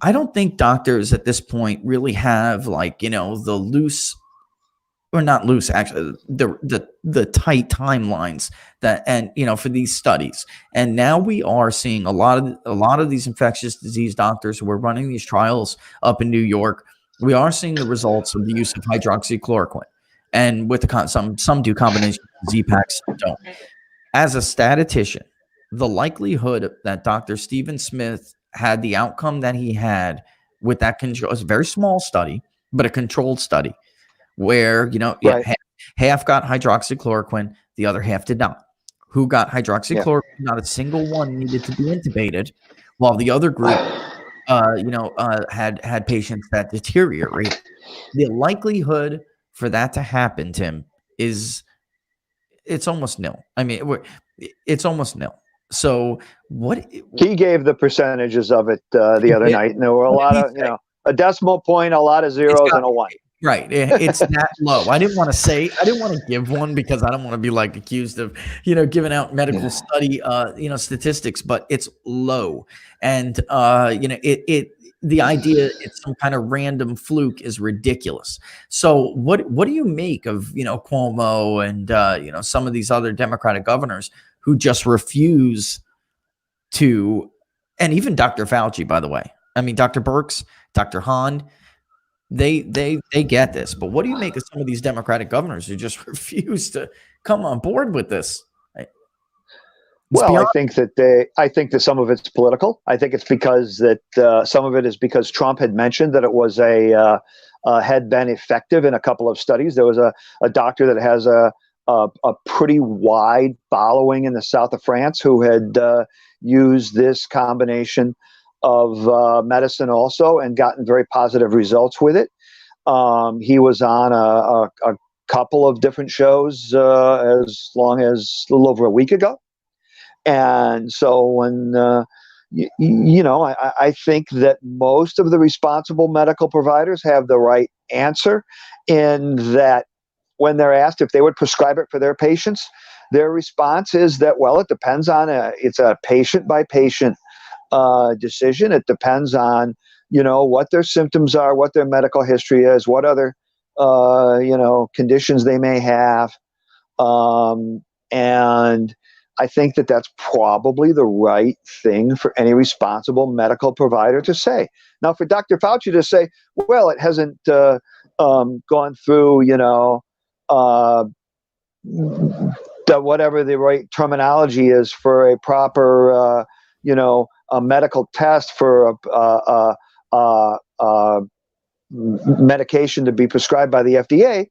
I don't think doctors at this point really have the loose, or not loose, actually, the tight timelines for these studies. And now we are seeing a lot of these infectious disease doctors who are running these trials up in New York. We are seeing the results of the use of hydroxychloroquine, and with some do combination Z-Packs, some don't. As a statistician, the likelihood that Dr. Stephen Smith had the outcome that he had with that control, it's a very small study, but a controlled study where Right. half got hydroxychloroquine, the other half did not. Who got hydroxychloroquine? Not a single one needed to be intubated, while the other group had patients that deteriorate. The likelihood for that to happen, Tim, it's almost nil. I mean, it's almost nil. So what He gave the percentages of it the he other did? night, and there were a What lot did he of, say? a decimal point, a lot of It's zeros, got and a one. right. It's that low. I didn't want to give one because I don't want to be like accused of, giving out medical study, statistics, but it's low. And, the idea it's some kind of random fluke is ridiculous. So what do you make of, Cuomo and, some of these other Democratic governors who just refuse to, and even Dr. Fauci, by the way, I mean, Dr. Birx, Dr. Hahn, they get this, but what do you make of some of these Democratic governors who just refuse to come on board with this? Well, I think that some of it's political. I think it's because that some of it is because Trump had mentioned that it was had been effective in a couple of studies. There was a doctor that has a pretty wide following in the south of France who had used this combination of medicine also and gotten very positive results with it. He was on a couple of different shows as long as a little over a week ago. And so when, I think that most of the responsible medical providers have the right answer in that when they're asked if they would prescribe it for their patients, their response is that, well, it depends on it's a patient by patient decision. It depends on, what their symptoms are, what their medical history is, what other, conditions they may have. And I think that that's probably the right thing for any responsible medical provider to say. Now, for Dr. Fauci to say, well, it hasn't gone through, whatever the right terminology is for a proper, a medical test for a medication to be prescribed by the FDA,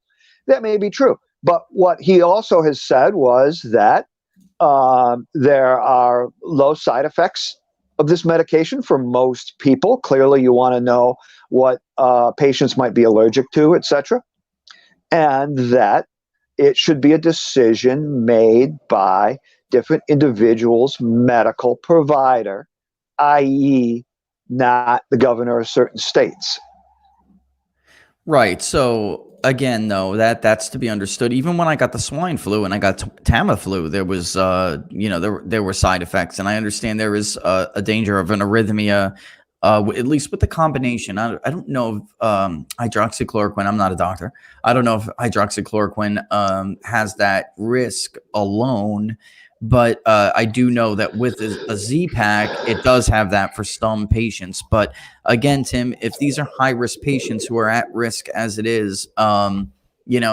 that may be true. But what he also has said was that there are low side effects of this medication for most people. Clearly, you want to know what patients might be allergic to, etc., and that it should be a decision made by different individuals' medical provider, i.e., not the governor of certain states. Right. So again, though, that's to be understood. Even when I got the swine flu and I got Tamiflu, there was, there were side effects, and I understand there is a danger of an arrhythmia, at least with the combination. I don't know if hydroxychloroquine. I'm not a doctor. I don't know if hydroxychloroquine has that risk alone. But I do know that with a Z-Pack, it does have that for some patients. But again, Tim, if these are high-risk patients who are at risk as it is, then I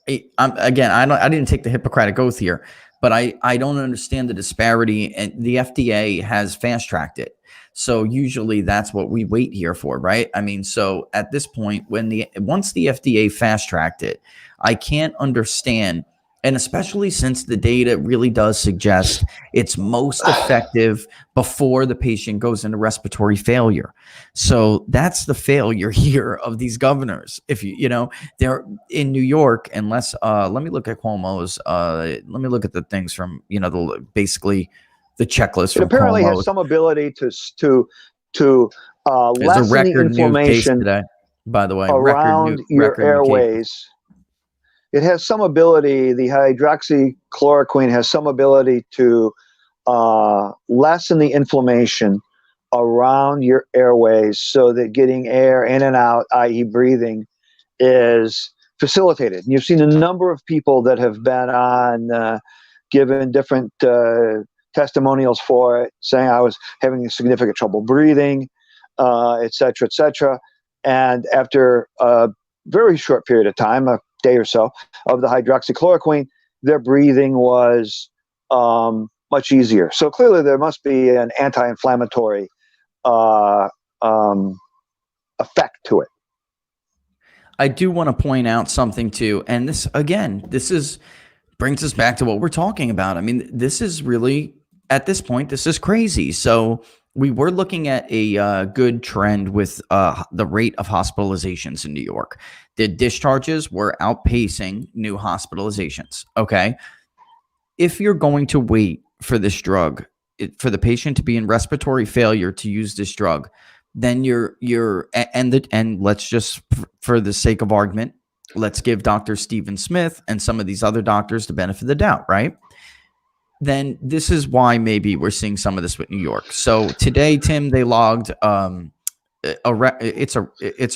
didn't take the Hippocratic Oath here, but I don't understand the disparity, and the FDA has fast-tracked it. So usually that's what we wait here for, right? I mean, so at this point, once the FDA fast-tracked it, I can't understand, and especially since the data really does suggest it's most effective before the patient goes into respiratory failure. So that's the failure here of these governors. If they're in New York, unless let me look at Cuomo's. Let me look at the things from basically the checklist. It apparently has some ability to lessen a record the inflammation new case today, by the way, around your airways. It has some ability, the hydroxychloroquine has some ability to lessen the inflammation around your airways so that getting air in and out, i.e. breathing, is facilitated. And you've seen a number of people that have been on, given different testimonials for it, saying I was having significant trouble breathing, et cetera, and after a very short period of time, a day or so, of the hydroxychloroquine, their breathing was much easier. So clearly there must be an anti-inflammatory effect to it. I do want to point out something too, and this brings us back to what we're talking about. I mean, this is really at this point, this is crazy. So we were looking at a good trend with the rate of hospitalizations in New York. The discharges were outpacing new hospitalizations. Okay. If you're going to wait for this drug, for the patient to be in respiratory failure to use this drug, then and let's just, for the sake of argument, let's give Dr. Stephen Smith and some of these other doctors the benefit of the doubt, right? Then this is why maybe we're seeing some of this with New York. So today, Tim, they logged it's a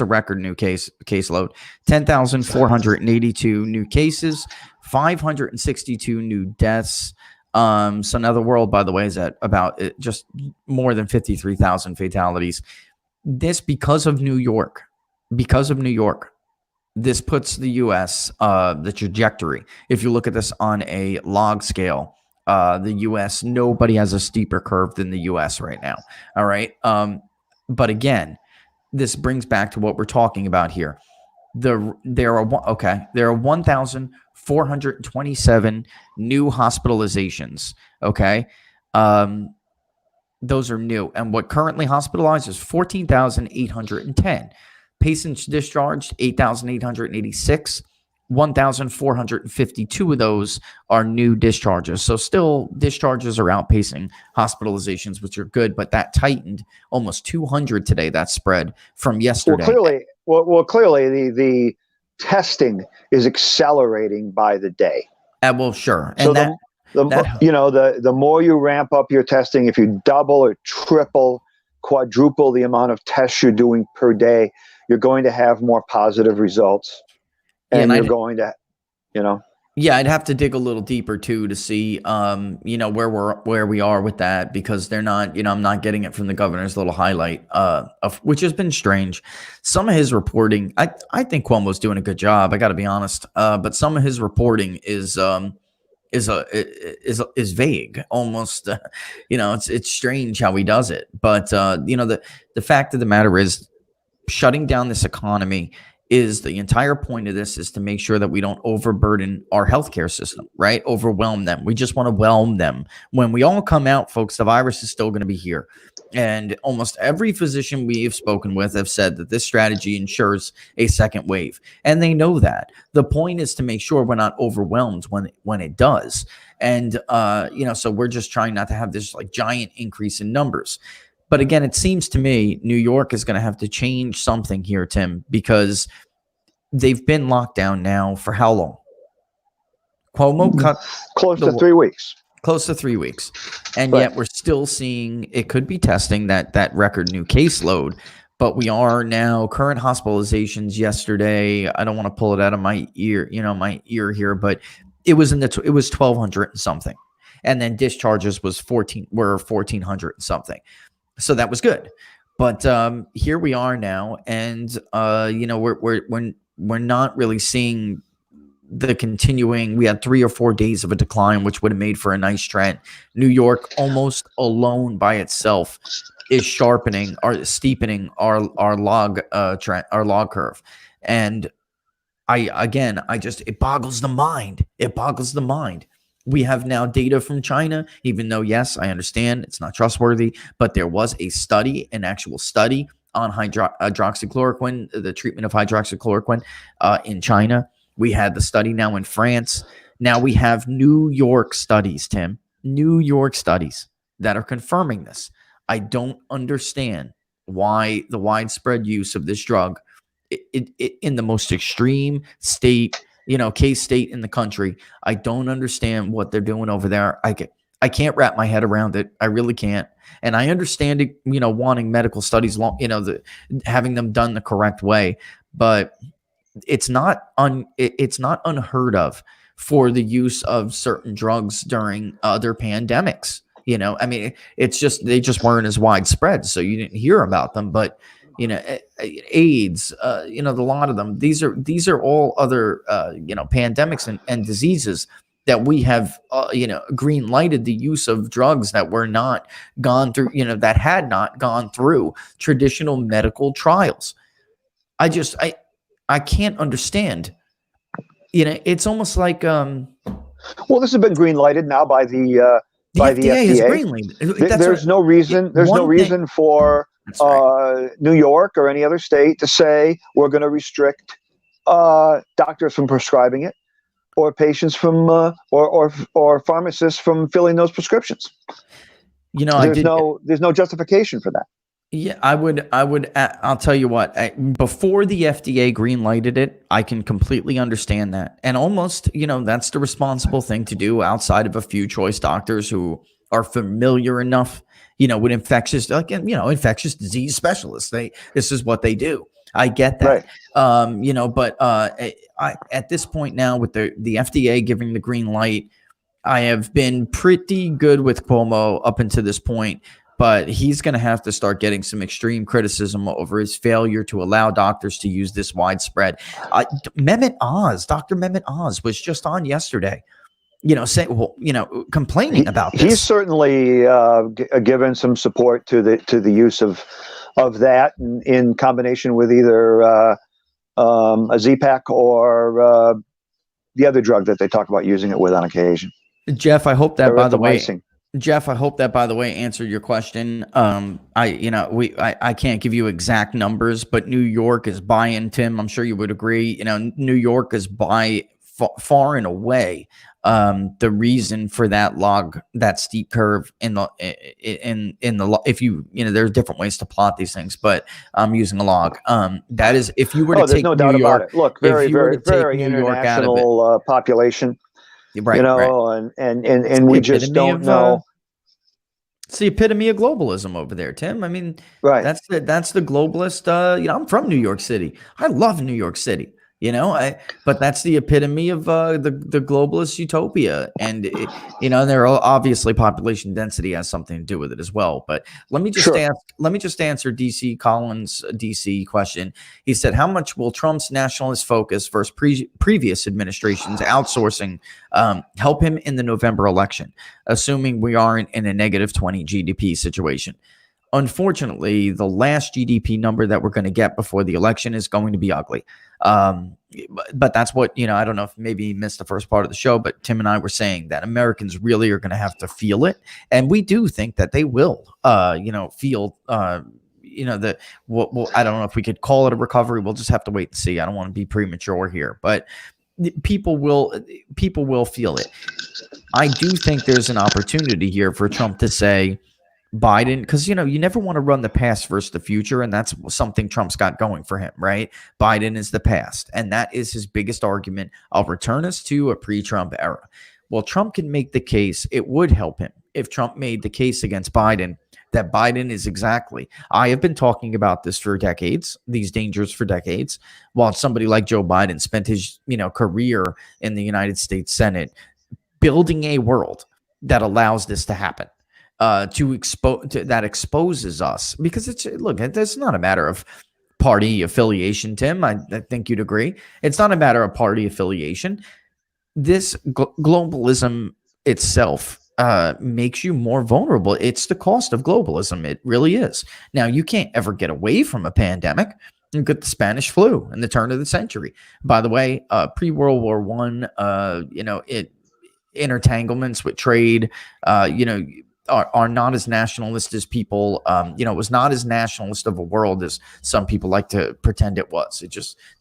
record new caseload, 10,482 new cases, 562 new deaths. So now the world, by the way, is at about just more than 53,000 fatalities. This because of New York. This puts the U.S. The trajectory. If you look at this on a log scale, the U.S. nobody has a steeper curve than the U.S. right now. All right. But again, this brings back to what we're talking about here. There are 1,427 new hospitalizations. Okay. Those are new. And what currently hospitalized is 14,810. Patients discharged, 8,886. 1,452 of those are new discharges. So still discharges are outpacing hospitalizations, which are good, but that tightened almost 200 today, that spread from yesterday. Clearly the testing is accelerating by the day. Well, sure. And so the more you ramp up your testing, if you double or triple, quadruple the amount of tests you're doing per day, you're going to have more positive results. And you're going to, Yeah, I'd have to dig a little deeper too to see, where we are with that, because they're not, I'm not getting it from the governor's little highlight, which has been strange. Some of his reporting, I think Cuomo's doing a good job. I got to be honest, but some of his reporting is vague, almost. It's strange how he does it. But the fact of the matter is, shutting down this economy is the entire point of this, is to make sure that we don't overburden our healthcare system, right? Overwhelm them. We just want to whelm them. When we all come out, folks, the virus is still going to be here. And almost every physician we have spoken with have said that this strategy ensures a second wave. And they know that. The point is to make sure we're not overwhelmed when it does. And, so we're just trying not to have this like giant increase in numbers. But again, it seems to me New York is going to have to change something here, Tim, because they've been locked down now for how long? Cuomo cut close to 3 weeks. Close to 3 weeks. And yet we're still seeing, it could be testing that record new caseload. But we are now, current hospitalizations yesterday, I don't want to pull it out of my ear, here, but it was it was 1,200 and something. And then discharges were 1,400 and something. So that was good. But here we are now, and we're not really seeing the continuing. We had 3 or 4 days of a decline, which would have made for a nice trend. New York, almost alone by itself, is steepening our log trend, our log curve. And it boggles the mind. It boggles the mind. We have now data from China, even though, yes, I understand it's not trustworthy, but there was an actual study on hydroxychloroquine, the treatment of hydroxychloroquine in China. We had the study now in France. Now we have New York studies, Tim, New York studies that are confirming this. I don't understand why the widespread use of this drug in the most extreme state, case state in the country. I don't understand what they're doing over there. I can't wrap my head around it. I really can't. And I understand it, wanting medical studies having them done the correct way, but it's not unheard of for the use of certain drugs during other pandemics. It's just, they just weren't as widespread, so you didn't hear about them. But AIDS, a lot of them, these are all other, pandemics and diseases that we have, green lighted the use of drugs that were not gone through, that had not gone through traditional medical trials. I can't understand. It's almost like, well, this has been green lighted now by the by the FDA has FDA. greenlit. There's no reason. There's no reason for New York or any other state to say we're going to restrict doctors from prescribing it, or patients from or pharmacists from filling those prescriptions. There's no justification for that. Yeah, I'll tell you what, before the FDA greenlighted it, I can completely understand that. And almost, that's the responsible thing to do outside of a few choice doctors who are familiar enough, with infectious disease specialists. This is what they do. I get that. Right. But at this point now, with the FDA giving the green light, I have been pretty good with Cuomo up until this point, but he's going to have to start getting some extreme criticism over his failure to allow doctors to use this widespread. Dr. Mehmet Oz was just on yesterday, complaining about this. He's certainly given some support to the use of that in combination with either a Z-Pak or the other drug that they talk about using it with on occasion. Jeff, I hope that, by the way, answered your question. I can't give you exact numbers, but New York is buying, Tim, I'm sure you would agree, New York is by far and away the reason for that steep curve in the if you there's different ways to plot these things, but I'm using a log. That is, if you were to take no New doubt York, about it. Look, very international population. Right, and we just don't know. It's the epitome of globalism over there, Tim. I mean, right. That's the globalist. I'm from New York City. I love New York City. But that's the epitome of the globalist utopia, and there are obviously population density has something to do with it as well. But let me just answer DC Collins' DC question. He said, "How much will Trump's nationalist focus versus previous administrations outsourcing help him in the November election, assuming we aren't in a negative 20 GDP situation?" Unfortunately, the last GDP number that we're going to get before the election is going to be ugly. But that's what, I don't know if maybe you missed the first part of the show, but Tim and I were saying that Americans really are going to have to feel it. And we do think that they will, feel, I don't know if we could call it a recovery. We'll just have to wait and see. I don't want to be premature here, but people will feel it. I do think there's an opportunity here for Trump to say, Biden, because you never want to run the past versus the future, and that's something Trump's got going for him, right? Biden is the past, and that is his biggest argument. I'll return us to a pre-Trump era. Well, Trump can make the case. It would help him if Trump made the case against Biden that Biden is exactly. I have been talking about this for decades, these dangers for decades, while somebody like Joe Biden spent his career in the United States Senate building a world that allows this to happen. That exposes us, because it's not a matter of party affiliation, Tim. I think you'd agree. It's not a matter of party affiliation. This globalism itself makes you more vulnerable. It's the cost of globalism. It really is. Now, you can't ever get away from a pandemic. You get the Spanish flu in the turn of the century. By the way, pre-World War I, intertanglements with trade, are not as nationalist as people, it was not as nationalist of a world as some people like to pretend it was.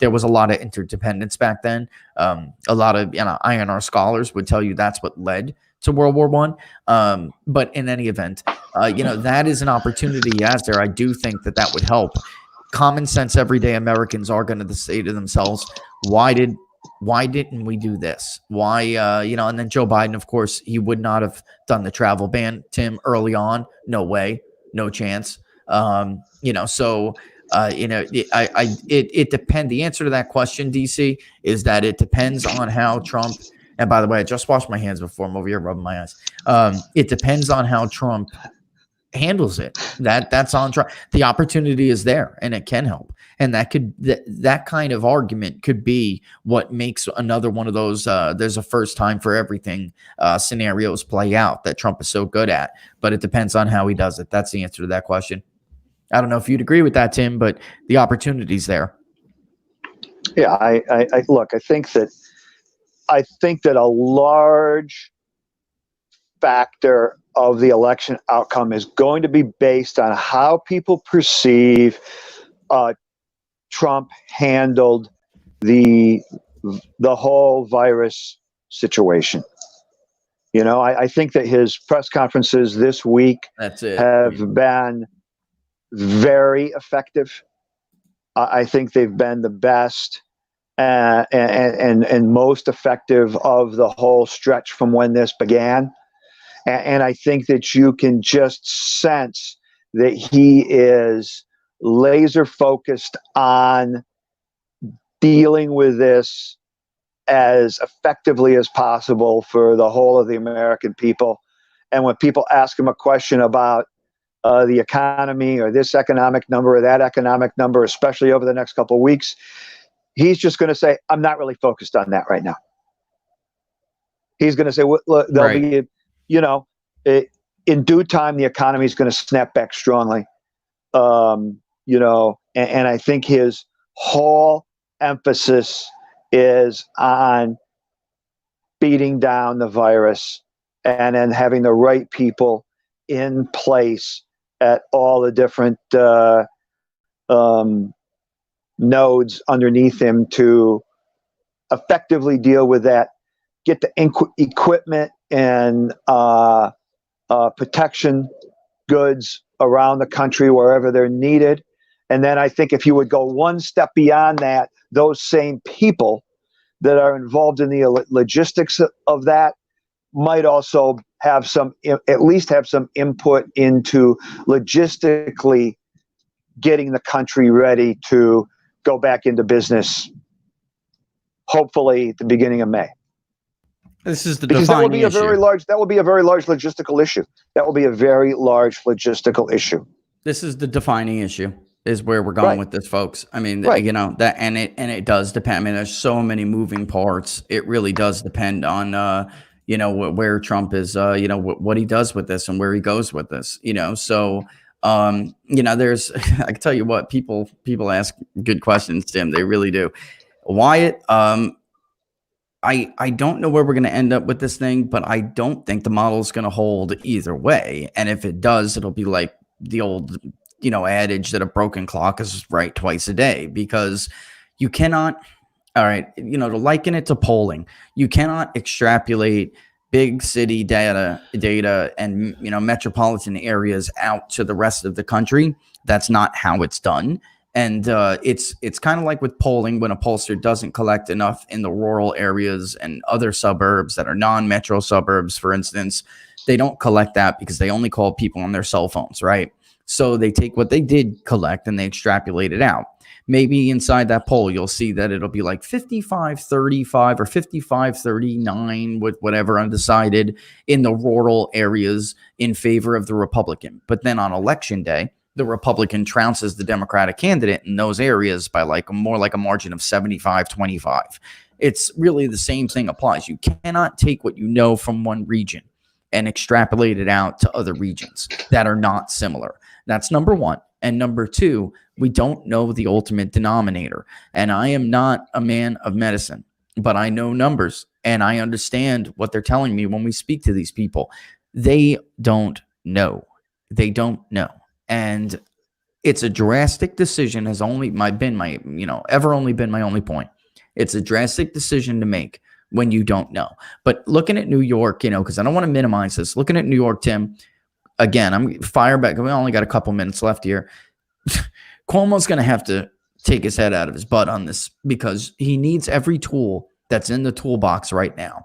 There was a lot of interdependence back then. A lot of, INR scholars would tell you that's what led to World War I. But in any event, that is an opportunity he has there. I do think that would help. Common sense, everyday Americans are going to say to themselves, why didn't we do this? Why, and then Joe Biden, of course, he would not have done the travel ban, Tim, early on. No way, no chance. It depends. The answer to that question, DC, is that it depends on how Trump, and by the way, I just washed my hands before I'm over here rubbing my eyes. It depends on how Trump handles it. That's on Trump. The opportunity is there, and it can help. And that kind of argument could be what makes another one of those there's a first time for everything scenarios play out that Trump is so good at. But it depends on how he does it. That's the answer to that question. I don't know if you'd agree with that, Tim, but the opportunity's there. Yeah, I look. I think that a large factor of the election outcome is going to be based on how people perceive Trump handled the whole virus situation. You know, I think that his press conferences this week have been very effective. I think they've been the best and most effective of the whole stretch from when this began. And I think that you can just sense that he is laser focused on dealing with this as effectively as possible for the whole of the American people. And when people ask him a question about the economy or this economic number or that economic number, especially over the next couple of weeks, he's just going to say, I'm not really focused on that right now. He's going to say, well, look, there'll be, you know, in due time, the economy is going to snap back strongly. You know, and I think his whole emphasis is on beating down the virus and then having the right people in place at all the different nodes underneath him to effectively deal with that, get the equipment and protection goods around the country wherever they're needed. And then I think if you would go one step beyond that, those same people that are involved in the logistics of that might also have some, at least have some input into logistically getting the country ready to go back into business, hopefully at the beginning of May. This is the because that will defining be a issue. very large. That will be a very large logistical issue. That will be a very large logistical issue. This is the defining issue. Is where we're going with this, folks. I mean, you know, that and it does depend. I mean, there's so many moving parts. It really does depend on you know, where Trump is, you know, what he does with this and where he goes with this, you know. So you know, there's I can tell you what, people ask good questions, Tim. They really do. Wyatt, I don't know where we're going to end up with this thing, but I don't think the model is going to hold either way. And if it does, it'll be like the old, you know, adage that a broken clock is right twice a day, because you cannot, all right, you know, to liken it to polling, you cannot extrapolate big city data and, you know, metropolitan areas out to the rest of the country. That's not how it's done. And it's kind of like with polling, when a pollster doesn't collect enough in the rural areas and other suburbs that are non-metro suburbs, for instance, they don't collect that because they only call people on their cell phones, right? So they take what they did collect and they extrapolate it out. Maybe inside that poll, you'll see that it'll be like 55-35 or 55-39 with whatever undecided in the rural areas in favor of the Republican. But then on election day, the Republican trounces the Democratic candidate in those areas by like more like a margin of 75-25. It's really the same thing applies. You cannot take what you know from one region and extrapolate it out to other regions that are not similar. That's number one. And number two, we don't know the ultimate denominator. And I am not a man of medicine, but I know numbers and I understand what they're telling me when we speak to these people. They don't know. They don't know. And it's a drastic decision, has only been my only point. It's a drastic decision to make when you don't know. But looking at New York, you know, because I don't want to minimize this. Looking at New York, Tim, again, I'm fire back. We only got a couple minutes left here. Cuomo's going to have to take his head out of his butt on this because he needs every tool that's in the toolbox right now.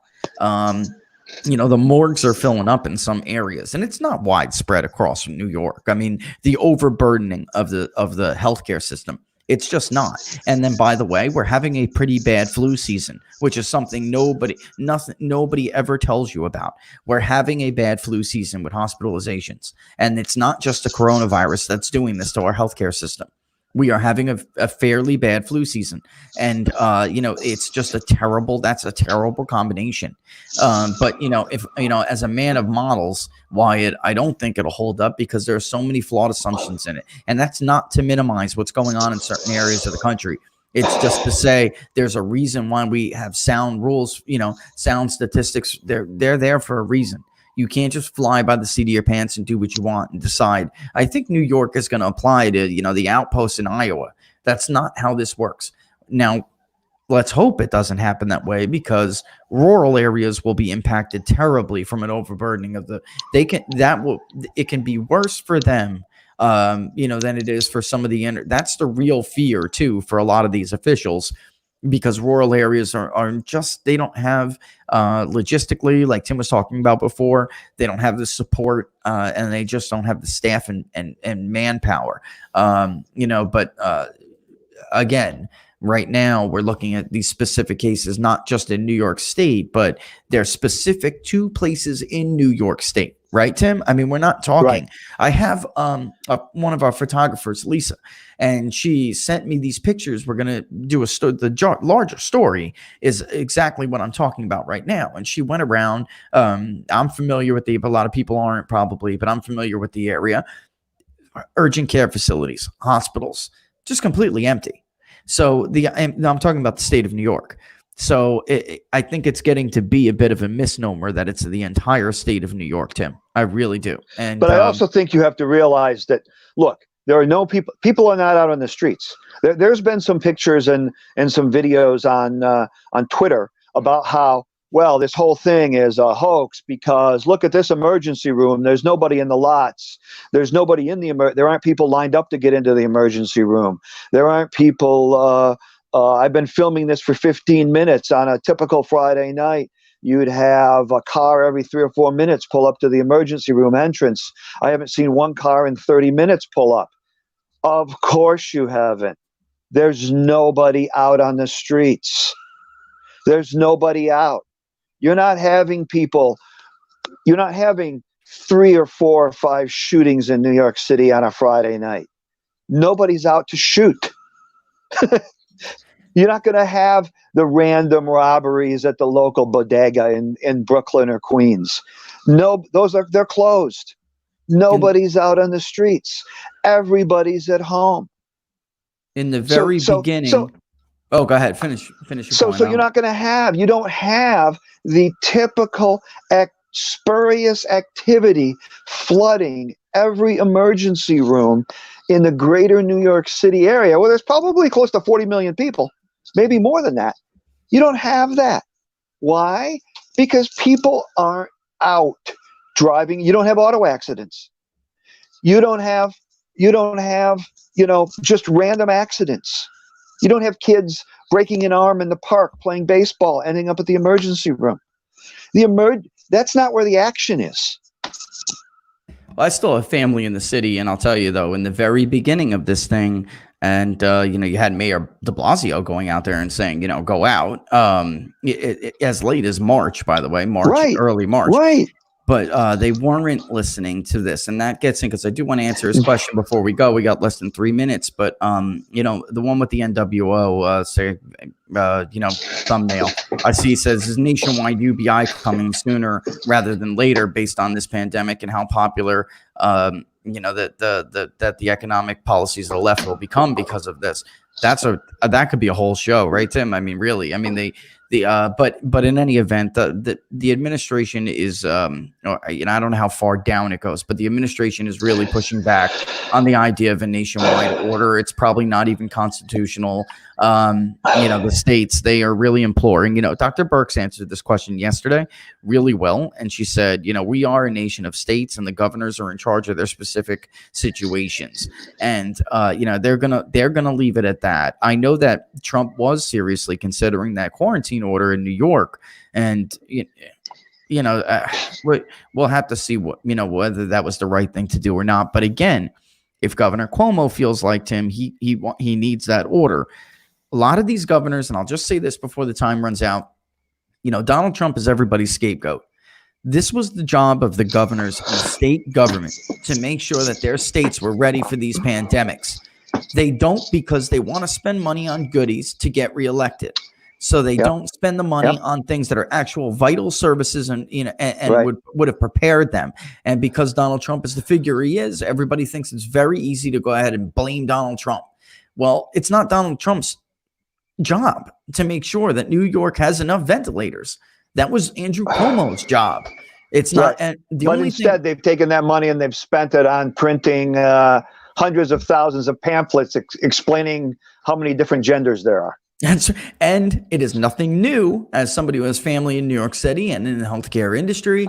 You know, the morgues are filling up in some areas, and it's not widespread across New York. I mean, the overburdening of the healthcare system, it's just not. And then, by the way, we're having a pretty bad flu season, which is something nobody ever tells you about. We're having a bad flu season with hospitalizations, and it's not just the coronavirus that's doing this to our healthcare system. We are having a fairly bad flu season. And, you know, it's just that's a terrible combination. But, you know, if, you know, as a man of models, Wyatt, I don't think it'll hold up because there are so many flawed assumptions in it. And that's not to minimize what's going on in certain areas of the country. It's just to say there's a reason why we have sound rules, you know, sound statistics. They're there for a reason. You can't just fly by the seat of your pants and do what you want and decide. I think New York is going to apply to, the outposts in Iowa. That's not how this works. Now, let's hope it doesn't happen that way, because rural areas will be impacted terribly from an overburdening of it can be worse for them, than it is for some of that's the real fear too, for a lot of these officials, because rural areas are just, they don't have, logistically, like Tim was talking about before, they don't have the support, and they just don't have the staff and manpower, again, right now, we're looking at these specific cases, not just in New York State, but they're specific to places in New York State. Right, Tim? I mean, we're not talking. Right. I have one of our photographers, Lisa, and she sent me these pictures. We're going to do the larger story is exactly what I'm talking about right now. And she went around. I'm familiar with a lot of people aren't probably, but I'm familiar with the area. Urgent care facilities, hospitals, just completely empty. So I'm talking about the state of New York. So I think it's getting to be a bit of a misnomer that it's the entire state of New York, Tim. I really do. But I also think you have to realize that, look, there are no people are not out on the streets. There's been some pictures and some videos on Twitter about how, well, this whole thing is a hoax because look at this emergency room. There's nobody in the lots. There's nobody in there aren't people lined up to get into the emergency room. There aren't people. I've been filming this for 15 minutes on a typical Friday night. You'd have a car every 3 or 4 minutes pull up to the emergency room entrance. I haven't seen one car in 30 minutes pull up. Of course you haven't. There's nobody out on the streets. There's nobody out. You're not having 3 or 4 or 5 shootings in New York City on a Friday night. Nobody's out to shoot. You're not going to have the random robberies at the local bodega in Brooklyn or Queens. No, they're closed. Nobody's out on the streets. Everybody's at home. In the very beginning. Go ahead. Finish your point. So you don't have the typical spurious activity flooding every emergency room in the greater New York City area, where there's probably close to 40 million people. Maybe more than that. You don't have that. Why? Because people aren't out driving. You don't have auto accidents. You don't have, just random accidents. You don't have kids breaking an arm in the park playing baseball, ending up at the emergency room. That's not where the action is. Well, I still have family in the city, and I'll tell you though, in the very beginning of this thing, and you had Mayor de Blasio going out there and saying, go out as late as March, by the way, early March. Right. But they weren't listening to this, and that gets in because I do want to answer his question before we go. We got less than 3 minutes, but the one with the NWO thumbnail I see says is nationwide UBI coming sooner rather than later based on this pandemic and how popular that the economic policies of the left will become because of this. That could be a whole show, right, Tim? I mean, really. I mean, but in any event, the administration is, I don't know how far down it goes, but the administration is really pushing back on the idea of a nationwide order. It's probably not even constitutional. The states, they are really imploring, Dr. Birx answered this question yesterday really well. And she said, we are a nation of states and the governors are in charge of their specific situations. And, they're going to leave it at that. I know that Trump was seriously considering that quarantine order in New York. And, we'll have to see whether that was the right thing to do or not. But again, if Governor Cuomo feels like Tim, he needs that order. A lot of these governors, and I'll just say this before the time runs out, Donald Trump is everybody's scapegoat. This was the job of the governors and the state government to make sure that their states were ready for these pandemics. They don't because they want to spend money on goodies to get reelected. So they don't spend the money on things that are actual vital services and right. would have prepared them. And because Donald Trump is the figure he is, everybody thinks it's very easy to go ahead and blame Donald Trump. Well, it's not Donald Trump's job to make sure that New York has enough ventilators. That was Andrew Cuomo's job. It's not. Right. And the But only instead, thing, they've taken that money and they've spent it on printing hundreds of thousands of pamphlets explaining how many different genders there are. and it is nothing new. As somebody who has family in New York City and in the healthcare industry,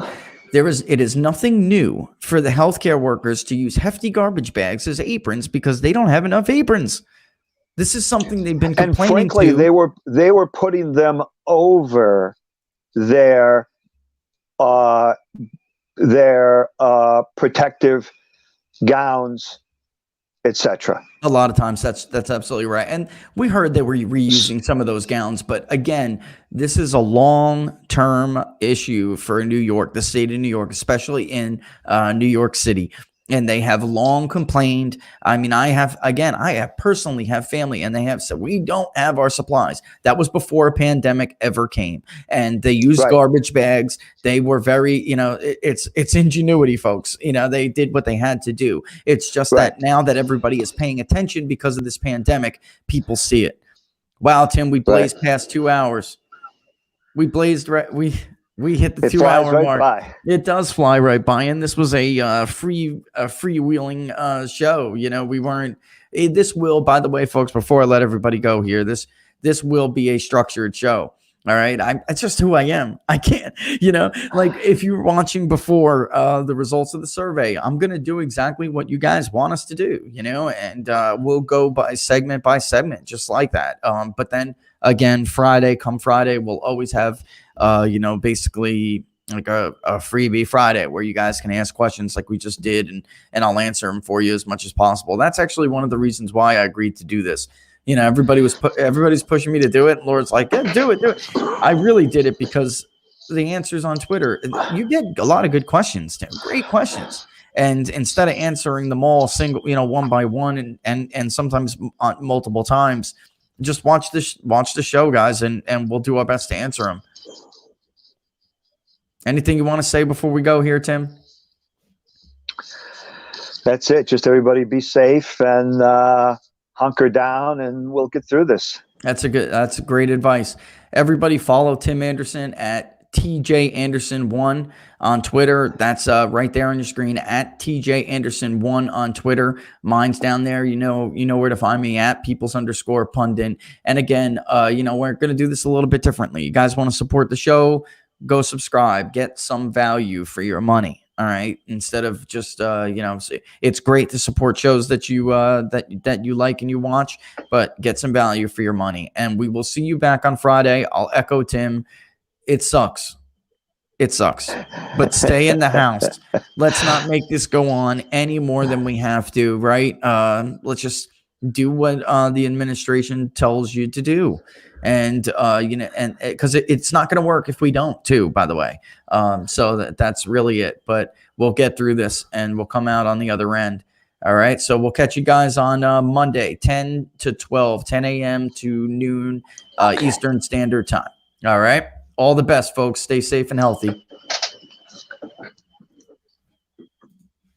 it is nothing new for the healthcare workers to use hefty garbage bags as aprons because they don't have enough aprons. This is something they've been And complaining frankly, to. they were putting them over their protective gowns, etc. A lot of times that's absolutely right. And we heard they were reusing some of those gowns, but again, this is a long-term issue for New York, the state of New York, especially in New York City. And they have long complained. I mean, I personally have family, and they have said we don't have our supplies. That was before a pandemic ever came, and they used garbage bags. They were very, it's ingenuity, folks. They did what they had to do. It's just that now that everybody is paying attention because of this pandemic, people see it. Wow, Tim, we blazed past 2 hours. We blazed We hit the 2 hour mark. By. It does fly right by, and this was a freewheeling show. We weren't. This will, by the way, folks. Before I let everybody go here, this will be a structured show. All right, it's just who I am. I can't, like if you're watching before the results of the survey, I'm gonna do exactly what you guys want us to do. And we'll go by segment, just like that. But then again, come Friday, we'll always have. Basically like a freebie Friday where you guys can ask questions like we just did, and I'll answer them for you as much as possible. That's actually one of the reasons why I agreed to do this. Everybody's pushing me to do it. Lord's like, yeah, do it. I really did it because the answers on Twitter, you get a lot of good questions, Tim, great questions. And instead of answering them all one by one and sometimes multiple times, just watch the show, guys, and we'll do our best to answer them. Anything you want to say before we go here, Tim? That's it. Just everybody be safe and hunker down, and we'll get through this. That's great advice. Everybody follow Tim Anderson at TJ Anderson1 on Twitter. That's right there on your screen at TJ Anderson1 on Twitter. Mine's down there. You know where to find me at peoples_pundit. And again, we're going to do this a little bit differently. You guys want to support the show? Go subscribe, get some value for your money. All right. Instead of just, it's great to support shows that you that you like and you watch, but get some value for your money. And we will see you back on Friday. I'll echo Tim. It sucks. But stay in the house. Let's not make this go on any more than we have to. Right. Let's just do what the administration tells you to do. And and because it's not going to work if we don't too, by the way. So that's really it. But we'll get through this and we'll come out on the other end. All right. So we'll catch you guys on Monday, 10 to 12, 10 a.m. to noon Eastern Standard Time. All right. All the best, folks. Stay safe and healthy.